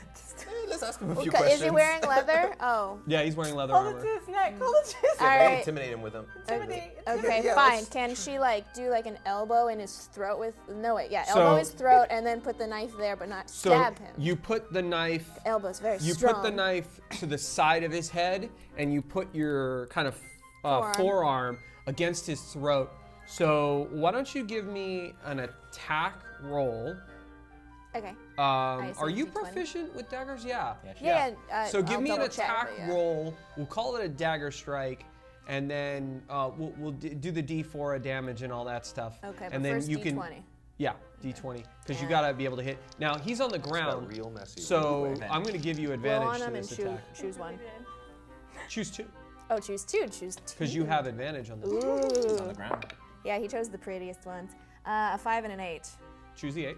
Let's ask him a few Okay, questions. is he wearing leather? Oh. Yeah, he's wearing leather Hold it armor. to his neck. Hold it to his All neck. right. Intimidate him with him. Intimidate. Okay, Yeah, fine. let's- Can she like do like an elbow in his throat with? No wait, yeah, So- elbow his throat and then put the knife there, but not So stab him. you put the knife. Elbow's very You strong. put the knife to the side of his head, and you put your kind of Forearm. forearm against his throat. So why don't you give me an attack roll? Okay. Are you D20. proficient with daggers? Yeah. Yeah. So give I'll me an double check, attack but yeah. roll. We'll call it a dagger strike, and then we'll do the D4 of damage and all that stuff. Okay, but and then first you D20. can. Yeah, D20, because you Yeah. gotta be able to hit. Now he's on the Got ground, real messy. so real quick. I'm gonna give you Roll advantage on to him and this choose, attack. choose one. Choose 2, Oh, choose two. Choose two. because you have advantage on this. He's on Ooh. the ground. Yeah, he chose the prettiest ones. A 5 and an 8. Choose the 8.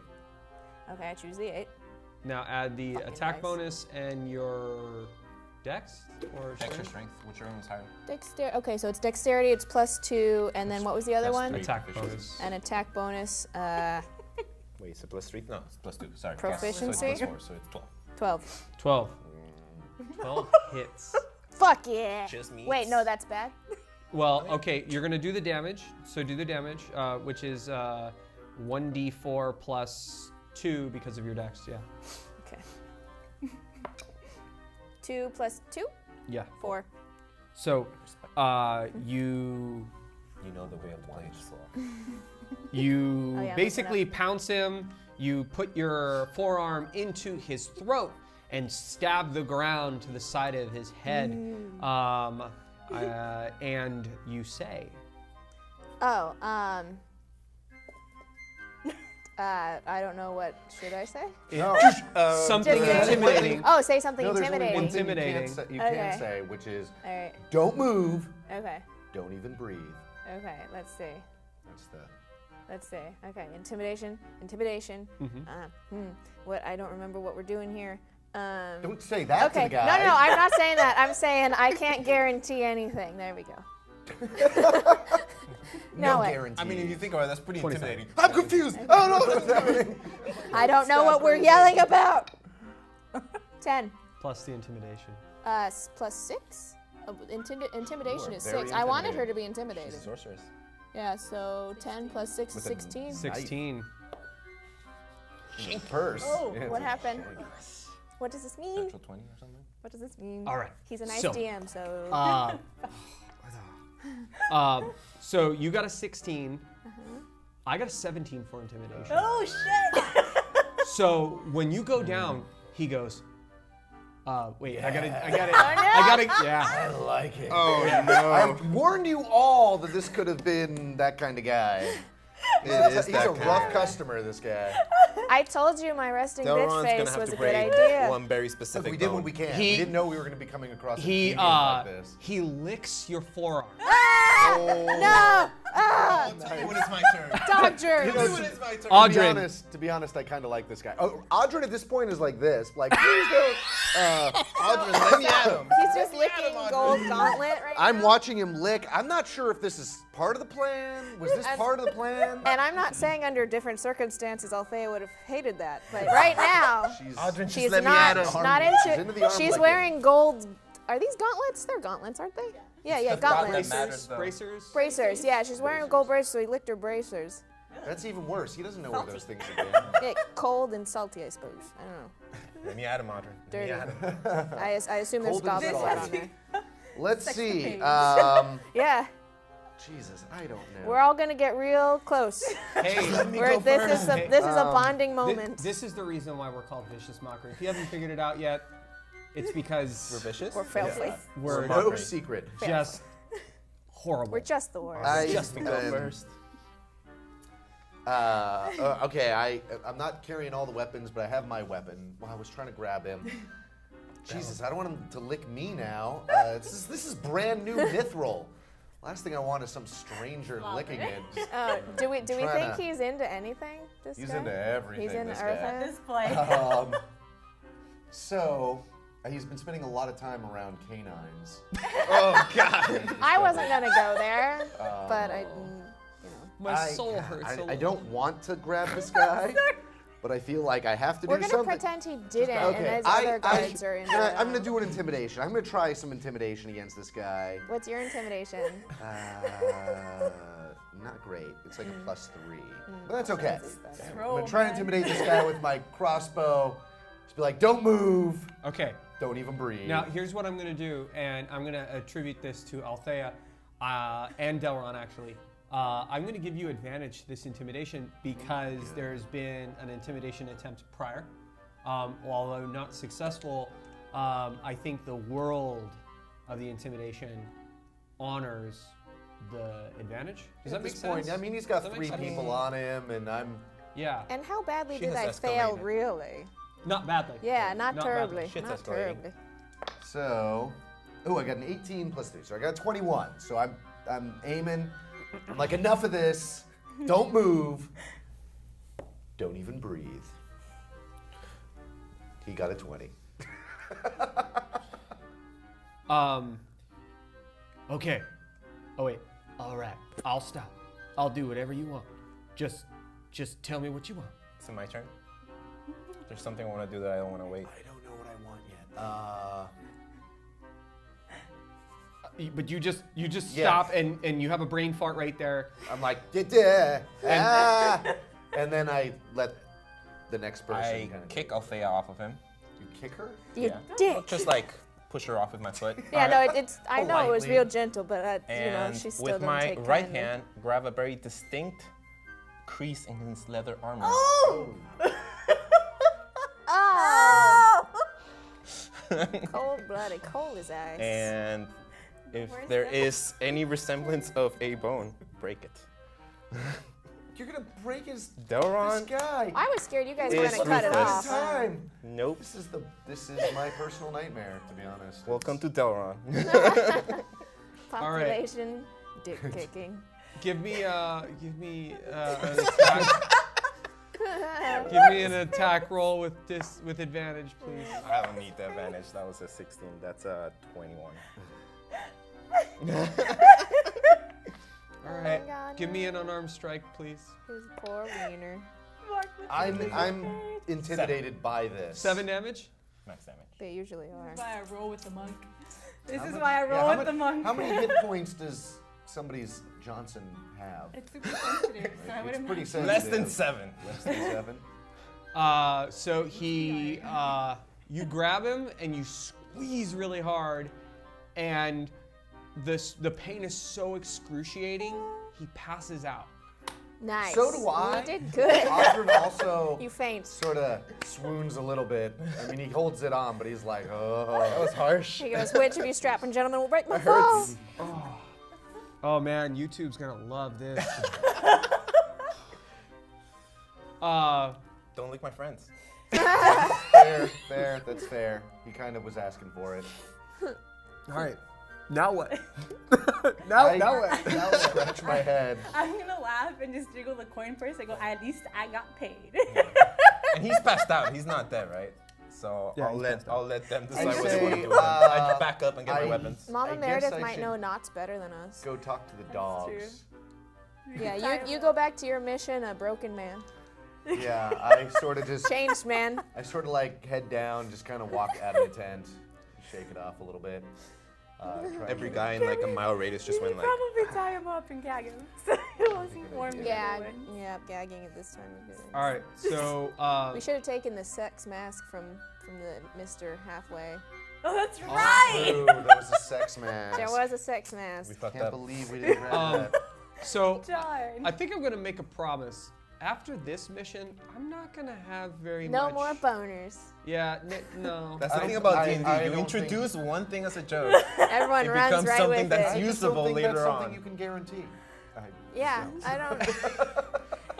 Okay, I choose the 8. Now add the Fucking attack nice. bonus and your dex or Extra strength? strength, whichever one's higher. Dexterity. Okay, so it's dexterity. It's +2, and then what was the other Plus one? 3 Attack proficiency. bonus. An attack bonus. Wait, is it +3? No, it's +2. Sorry. Proficiency? So it's +4, so it's 12. 12. 12. 12 hits. Fuck yeah. Just me. Wait, no, that's bad. Well, okay, you're gonna do the damage. So do the damage, which is 1d4 plus 2 because of your dex. Yeah. Okay. 2 plus 2? Yeah. 4. So you You know the way of playing this law. you Oh, yeah, basically pounce him. You put your forearm into his throat and stab the ground to the side of his head. And you say, Oh, I don't know what should I say? something Just say- intimidating. Oh, say something No, there's only intimidating. one thing Intimidating. you Okay. can say, which is, All right. don't move, Okay. don't even breathe. Okay. Let's see. That's the. Let's see. Okay. Intimidation. What? I don't remember what we're doing here. Don't say that Okay. to the guy. No, I'm not saying that. I'm saying I can't guarantee anything. There we go. No way. guarantee. I mean, if you think about it, that's pretty 20 intimidating. I'm confused. I don't know what's happening. I don't know what we're yelling about. 10. Plus the intimidation. Plus 6. Intimidation You are is very 6. I wanted her intimidating. to be intimidated. She's a sorceress. Yeah. So 10 plus 6 is With a 16. 16. Purse. Oh, Yeah, what it's a happened? shame. What does this mean? Natural 20 or something? What does this mean? All right. He's a nice so, DM, so. So you got a 16. I got a 17 for intimidation. Oh shit! So when you go down, he goes, wait, I got it. Yeah. I like it. Oh, I no. warned you all that this could have been that kind of guy. It is He's that a kind rough of- customer, this guy. I told you my resting Delron's bitch gonna face have was to a good break idea. one very specific We did bone. what we can. He- We didn't know we were going to be coming across a He deviant like this. he licks your forearm. No! Oh, tell me when it's my turn. Dodger! Tell me when it's my turn. Audrin. To be honest, I kind of like this guy. Oh, Audrin at this point is like this. Like, please don't. Audrin, let me at him. He's just licking gold gauntlet right I'm now. watching him lick. I'm not sure if this is part of the plan. Was this part of the plan? And I'm not saying under different circumstances Althea would have hated that, but right now Audrin, just she's let me not at him. not She's into. into the arm She's licking. wearing gold. Are these gauntlets? They're gauntlets, aren't they? Yeah, That gauntlets. matters, though. Bracers. Bracers. Yeah, she's wearing a gold bracer, so he licked her bracers. That's even worse. He doesn't know where those things have been. Yeah, cold and salty, I suppose. I don't know. Let me at him, Audrin. Let Dirty. me at him. I assume there's Cold and goblet salty. on there. Let's Sex see. page. Yeah, Jesus, I don't know. we're all gonna get real close. Hey, This is a bonding thi- moment. this is the reason why we're called Vicious Mockery. If you haven't figured it out yet, it's because We're vicious? We're filthy. we're no Mockery. secret. just horrible. We're just the worst. I Just to go first. Okay, I'm not carrying all the weapons, but I have my weapon. Well, I was trying to grab him. Jesus, I don't want him to lick me now. This is brand new mithril. Last thing I want is some stranger licking it. Do we think Tryna- he's into anything? This He's guy? into everything. He's into this Earth. guy. This play. So, he's been spending a lot of time around canines. Oh, God. I wasn't gonna go there, but I, My soul hurts a I little. don't want to grab this guy, but I feel like I have to we're do gonna something. pretend he didn't, Okay, and his other guards are into. I'm gonna do an intimidation. I'm gonna try some intimidation against this guy. What's your intimidation? Not great. It's like a +3, but that's okay. I'm Roll, gonna try and man. intimidate this guy with my crossbow. Just be like, don't move, Okay. don't even breathe. Now here's what I'm gonna do, and I'm gonna attribute this to Althea and Delron actually. I'm gonna give you advantage to this intimidation because there's been an intimidation attempt prior. Although not successful, I think the world of the intimidation honors the advantage. Does that At make this point, sense? I mean, he's got Does that make 3 sense? people on him, and I'm. Yeah, And how badly She did I has fail, escalated. really? not badly. Yeah, not Not terribly. badly. Shit's Not escalating. terribly. So, I got an 18 + 3, so I got 21. So I'm aiming. I'm like, enough of this. Don't move. Don't even breathe. He got a 20. Okay. Oh wait. All right. I'll stop. I'll do whatever you want. Just tell me what you want. Is it my turn? There's something I want to do that I don't want to wait. I don't know what I want yet. But you just Yeah. stop and you have a brain fart right there. I'm like, ah, and then I let the next person I kind of kick Althea off of him. You kick her? You dick. Just like push her off with my foot. Yeah, no, it's. I know it was Politely. real gentle, but And she still with doesn't my take right kindly. hand, grab a very distinct crease in his leather armor. Oh! Cold-blooded, cold as ice. And if Where's there that? is any resemblance of a bone, break it. You're gonna break this Delron? guy. I was scared you guys were It's gonna cut it ruthless. off. Time. Nope. This is my personal nightmare, to be honest. Welcome to Delron. Population, dick kicking. Give me an attack. Give me an attack roll with advantage, please. I don't need the advantage. That was a 16. That's a 21. All right. God, Give me an unarmed strike, please. His poor wiener. I'm intimidated by this. 7 damage. Max damage. They usually are. Why I roll with the monk. This How is much- why I yeah, roll how with much- the monk. How many hit points does somebody's Johnson have? It's super sensitive, so I would It's pretty imagine. sensitive. Less than 7. Less than 7. So you grab him and you squeeze really hard, and the pain is so excruciating, he passes out. Nice. So do I. You did good. Osborne also You faint. sort of swoons a little bit. I mean, he holds it on, but he's like, That oh. was harsh. He goes, which of you strapping gentlemen will break my That fall? hurts. Oh man, YouTube's gonna love this. Don't lick my friends. Fair, that's fair. He kind of was asking for it. All right. Now what? now what? Now scratch my head. I'm gonna laugh and just jiggle the coin purse. I go, at least I got paid. And he's passed out. He's not dead, right? So Yeah, I'll he's passed out. let them decide I'd what they want to say, do with him. I just back up and get I- my weapons. Mama I guess Meredith I might should know knots better than us. Go talk to the dogs. Yeah, you go back to your mission, a broken man. Yeah, I sort of just, Changed man. I sort of like head down, just kind of walk out of the tent, shake it off a little bit. Try Every and- guy in like a mile radius just You went could like. probably tie him up and gag him, so he wasn't warm. Yeah, gagging at this time of year. All right. So We should have taken the sex mask from the Mr. Halfway. Oh, that's right. Ooh, that was a sex mask. There was a sex mask. We fucked Can't up. believe we didn't grab that. so Darn. I think I'm gonna make a promise. After this mission, I'm not gonna have very No much. more boners. Yeah. No. That's the I- thing about I- D&D. I You don't introduce one thing as a joke. Everyone It runs becomes right something with that's it. I just don't usable think that's later something on. you can guarantee. Yeah, I don't.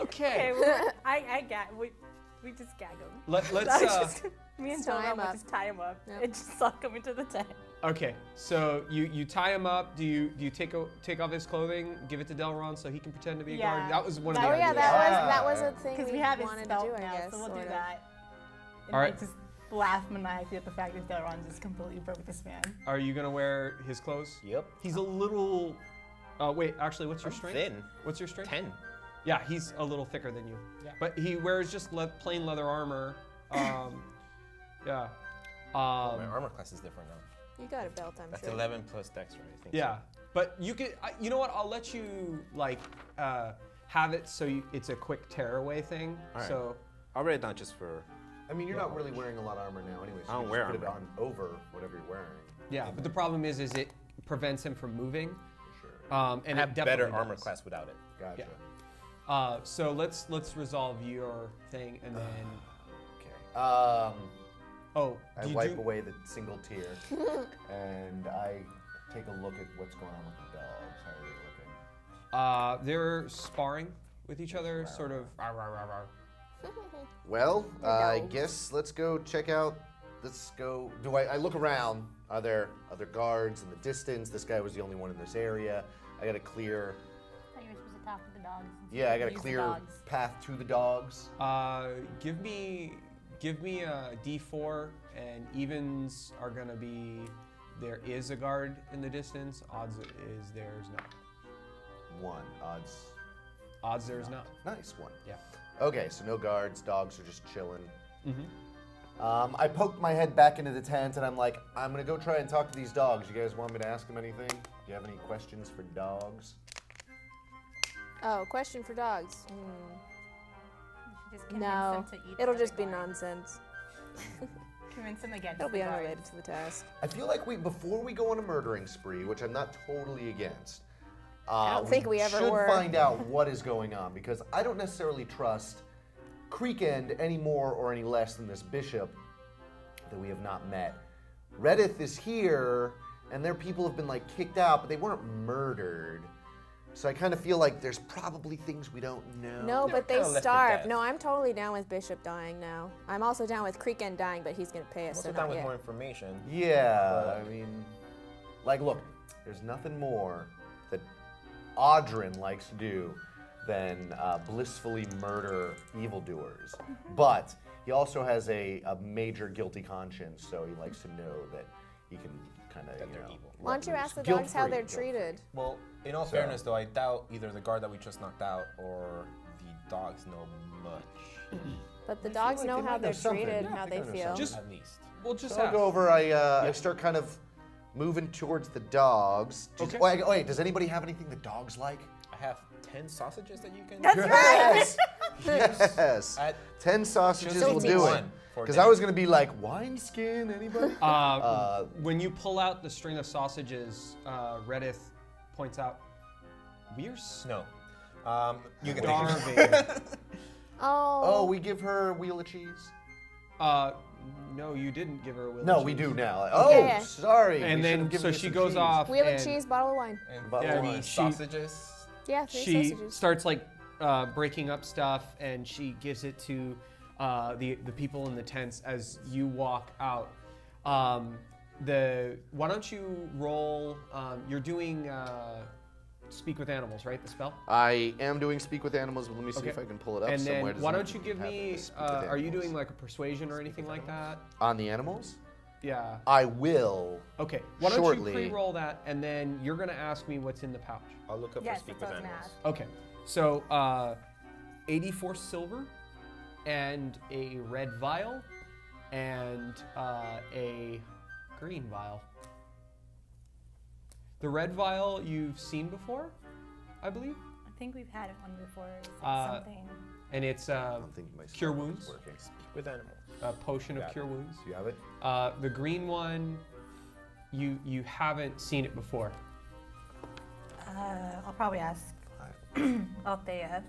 Okay, Okay. well, I gag. We just gag him. Let's. Me and Tie Tom him will up. just tie him up Yep. and just lock him into the tent. Okay. So you tie him up. Do you take off his clothing, give it to Delron so he can pretend to be a Yeah. guard? That was one of That the Oh yeah, ideas. that was a thing Because we we have his wanted to belt do, I now, guess. so we'll sort do of. that. And All right. like, just laugh maniacally at the fact that Delron just completely broke this man. Are you gonna wear his clothes? Yep. He's a little. Wait, actually, what's your I'm strength? thin. What's your strength? 10. Yeah, he's a little thicker than you. Yeah. But he wears just plain leather armor. Yeah. My armor class is different now. You got a belt, I'm That's sure. 11 plus dex, right? I think. Yeah. But you could. You know what? I'll let you like have it so it's a quick tearaway thing. All right. So. I'll write it down just for. I mean, you're not really wearing a lot of armor now anyway, so I don't you wear just put it armor. on over whatever you're wearing. Yeah. But the problem is it prevents him from moving. For sure. And I it have better definitely armor does. class without it. Gotcha. Yeah. So let's resolve your thing and then. Okay. Oh. I do you wipe do- away the single tear, and I take a look at what's going on with the dogs. How are they looking? They're sparring with each other, sort of. Rawr, rawr, rawr, rawr. Well, I dogs. guess let's go check out. Let's go. I look around? Are there other guards in the distance? This guy was the only one in this area. I got a clear. I thought you were supposed to talk to the dogs. Yeah, I got a clear path to the dogs. Give me a D4, and evens are gonna be there is a guard in the distance. Odds is there's not. 1 odds. Odds there's not. Nice one. Yeah. Okay, so no guards. Dogs are just chilling. Mm-hmm. I poked my head back into the tent and I'm like, I'm gonna go try and talk to these dogs. You guys want me to ask them anything? Do you have any questions for dogs? Oh, question for dogs. Just convince No, them to eat it'll the just be guard. nonsense. Convince them against It'll the be guard. unrelated to the task. I feel like before we go on a murdering spree, which I'm not totally against, I don't think we ever should were. find out what is going on because I don't necessarily trust Creek End any more or any less than this bishop that we have not met. Redith is here, and their people have been like kicked out, but they weren't murdered. So I kind of feel like there's probably things we don't know. No, but they kinda left for starved. death. No, I'm totally down with Bishop dying now. I'm also down with Creek End dying, but he's gonna pay I'm us. also So down not with yet. more information. Yeah, I mean, like, look, there's nothing more that Audrin likes to do than blissfully murder evildoers. But he also has a major guilty conscience, so he likes to know that he can kind of, That they're evil. Why don't you ask the dogs how they're Guilt-free. treated? Well, in all So- fairness, though, I doubt either the guard that we just knocked out or the dogs know much. But the I feel dogs like know they how might know they're something. treated, Yeah, how they they gotta know feel. something. Just- At least. We'll just So I'll ask. go over, I start kind of moving towards the dogs. Okay. Wait, does anybody have anything the dogs like? I have 10 sausages that you can. That's right. Yes! Yes! At 10 sausages just will do it. one for Because dinner. I was going to be like, wineskin, anybody? When you pull out the string of sausages, Redith points out, we're No. You can starving. Oh, we give her a wheel of cheese? No, you didn't give her a wheel. No, of we cheese. do now. Oh, Yeah. sorry. And we then should've given so you she some goes cheese. off. Wheel of and cheese, bottle of wine. And But Yeah, three she- sausages. Yeah, 3 She sausages. starts like breaking up stuff, and she gives it to the people in the tents as you walk out. Why don't you roll? You're doing speak with animals, right? The spell. I am doing speak with animals, but let me see Okay. if I can pull it up And somewhere. then Does why it don't you give have me? the speak with Are you animals? doing like a persuasion or anything like that? On the animals? Yeah. I will. Okay. Why don't Shortly. you pre-roll that, and then you're gonna ask me what's in the pouch. I'll look up Yes, for speak that's with what I was animals. gonna Okay, so 84 silver and a red vial and a green vial. The red vial you've seen before, I believe, I think we've had one before. It's something. and it's I don't think my Cure spell is wounds? working. Speak with animals. a potion of Got it. cure wounds. Do you have it? The green one, you haven't seen it before. I'll probably ask Althea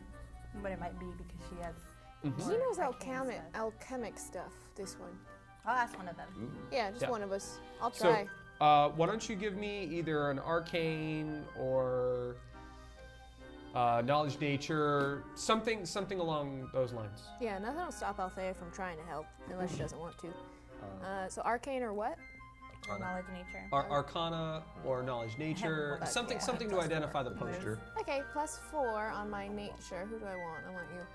what it might be because she has. He knows arcane stuff. alchemic stuff, this one. I'll ask one of them. Yeah, just Yeah. one of us. I'll So, try. why don't you give me either an arcane or knowledge nature, something along those lines. Yeah, nothing will stop Althea from trying to help, unless she doesn't want to. So arcane or what? Knowledge nature. Arcana or knowledge nature, one. something Yeah. something to Plus identify the four. poster. Okay, +4 on my nature. Who do I want? I want you.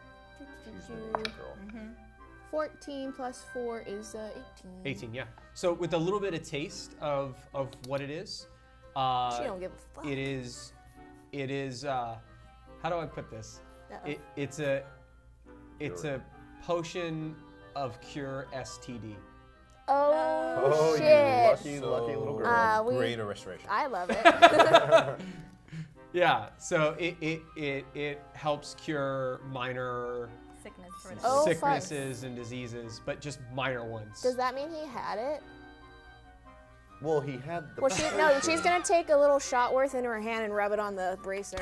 She's the nature girl. 14 plus 4 is 18. 18, yeah. So with a little bit of taste of what it is, She don't give a fuck. it is how do I put this? Uh-oh. It's a potion of cure STD. Oh, you shit. lucky little girl. Greater restoration. I love it. Yeah, so it helps cure minor Sickness. For Oh, fuck. sicknesses and diseases, but just minor ones. Does that mean he had it? Well, he had the. Well, she's gonna take a little shot worth into her hand and rub it on the bracer.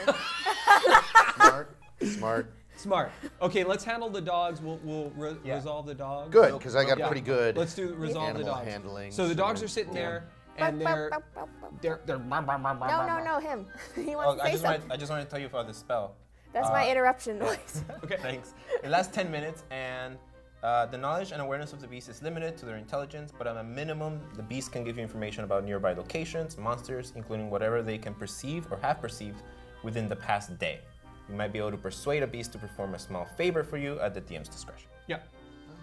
Smart. Smart. Okay, let's handle the dogs. We'll resolve the dogs. Good, because I got Yeah. pretty good. Let's do resolve the animal dogs. handling. So the dogs so- are sitting yeah. there, and they're. No, him. He Oh, wants to say something. I just wanted to tell you about the spell. That's my interruption noise. Okay. Thanks. It lasts 10 minutes, and the knowledge and awareness of the beast is limited to their intelligence, but at a minimum, the beast can give you information about nearby locations, monsters, including whatever they can perceive or have perceived within the past day. You might be able to persuade a beast to perform a small favor for you at the DM's discretion. Yeah.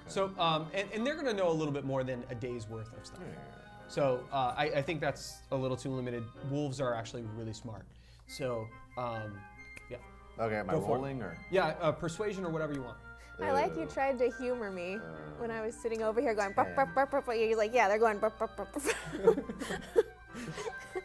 So and they're gonna know a little bit more than a day's worth of stuff. So I think that's a little too limited. Wolves are actually really smart. So yeah. Okay, am I Go for it. rolling or? Yeah, persuasion or whatever you want. I like you tried to humor me when I was sitting over here going, burp, burp, burp, burp. You're like, yeah, they're going, burp, burp, burp, burp.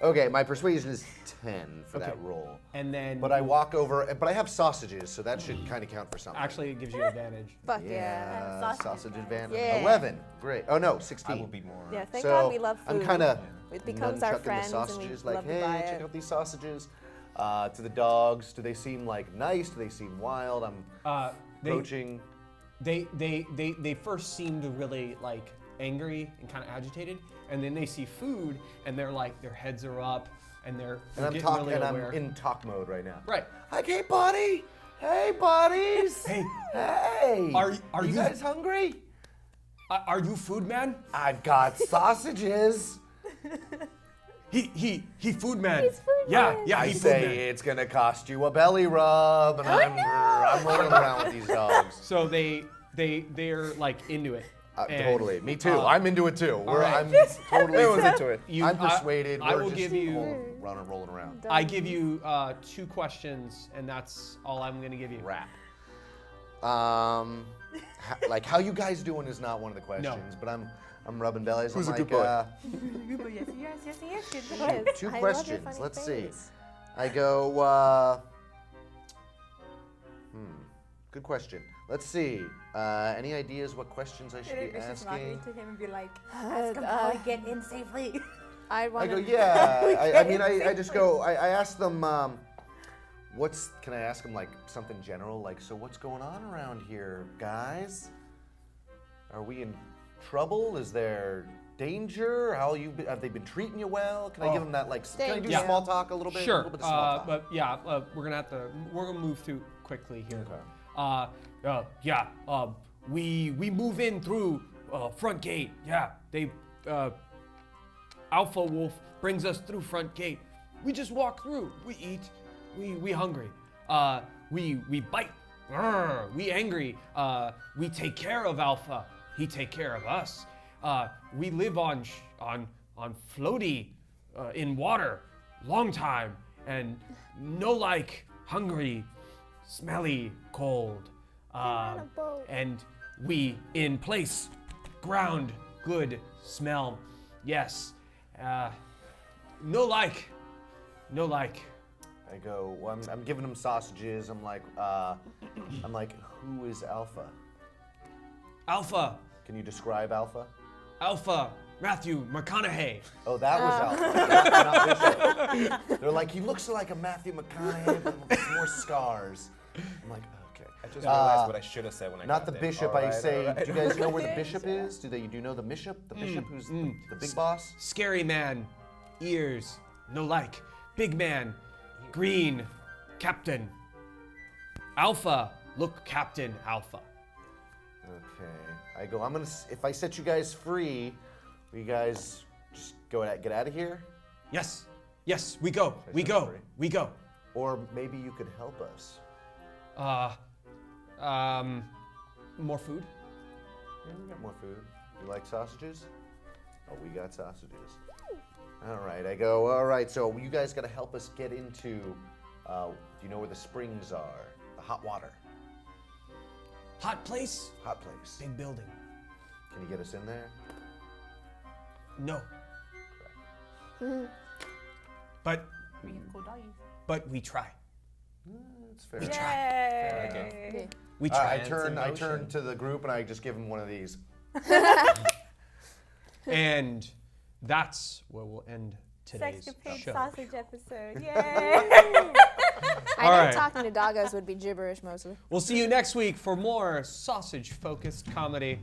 Okay, my persuasion is 10 for that roll. And then But I walk over, but I have sausages, so that should kind of count for something. actually it gives you advantage. Fuck yeah. Sausage advantage. Yeah. 11. Great. Oh no, 16. I will be more. Yeah, thank so God we love food. I'm kind of It becomes our friends the and we sausages, like, love to hey, buy check it. out these sausages. To the dogs, do they seem like nice? Do they seem wild? I'm approaching. They first seemed really like angry and kind of agitated, and then they see food and they're like their heads are up and they're And I'm getting talking, really and aware. I'm in talk mode right now. Right. Like, hey, buddy. Hey, buddies. Hey. Hey. Are you you- guys hungry? Are you food man? I've got sausages. He food man. He's food yeah, man. yeah, I he food say man. it's gonna cost you a belly rub, and I'm rolling around with these dogs. So they're like into it. And, Totally, me too. I'm into it too. right. I'm totally Everyone's into it. I'm persuaded. I We're will just give you. rolling around. I give you 2 questions, and that's all I'm gonna give you. Rap. Like how you guys doing is not one of the questions, but I'm rubbing bellies. Who's I'm a like, good boy? Yes. Two I love your questions. funny Let's see. face. I go. Good question. Let's see. Any ideas what questions I should be asking? to him and be like, ask him how to get in safely. I I want go, to. yeah. I mean, I just go. I ask them. Can I ask them like something general, like, so what's going on around here, guys? Are we in trouble? Is there danger? Have they been treating you well? Can I give them that like? Can I do Yeah. small talk a little bit? A Sure, little bit of small talk. but yeah, we're gonna move through quickly here. Okay. We move in through front gate. Yeah, they Alpha Wolf brings us through front gate. We just walk through. We eat. We hungry. We bite. Grr, we angry. We take care of Alpha. He take care of us. We live on floaty in water, long time, and no like hungry, smelly, cold. on a boat. And we in place, ground, good, smell, yes. No like. I go. Well, I'm giving them sausages. I'm like, who is Alpha? Alpha, Can you describe Alpha? Matthew McConaughey. Oh, that was Alpha, not Bishop. They're like, he looks like a Matthew McConaughey, but with more scars. I'm like, okay. I just realized what I should have said when I Not got the there. bishop. All I right, say, all right. do you guys know where the bishop is? Do you know the bishop? The bishop who's the big boss? Scary man, ears, no like. Big man, green, captain. Alpha, look captain, Alpha. Okay. I go. If I set you guys free, will you guys just get out of here? Yes, we go. Or maybe you could help us. More food. Yeah, we got more food. You like sausages? Oh, we got sausages. All right, I go, all right, so you guys got to help us get into, do you know where the springs are? The hot water. Hot place, Hot place. big building. Can you get us in there? No. But we try. That's fair. Yay! We try. I turn to the group and I just give them one of these. And that's where we'll end today's Sexcapade show. sausage episode. Yay! I know right. talking to doggos would be gibberish mostly. We'll see you next week for more sausage-focused comedy.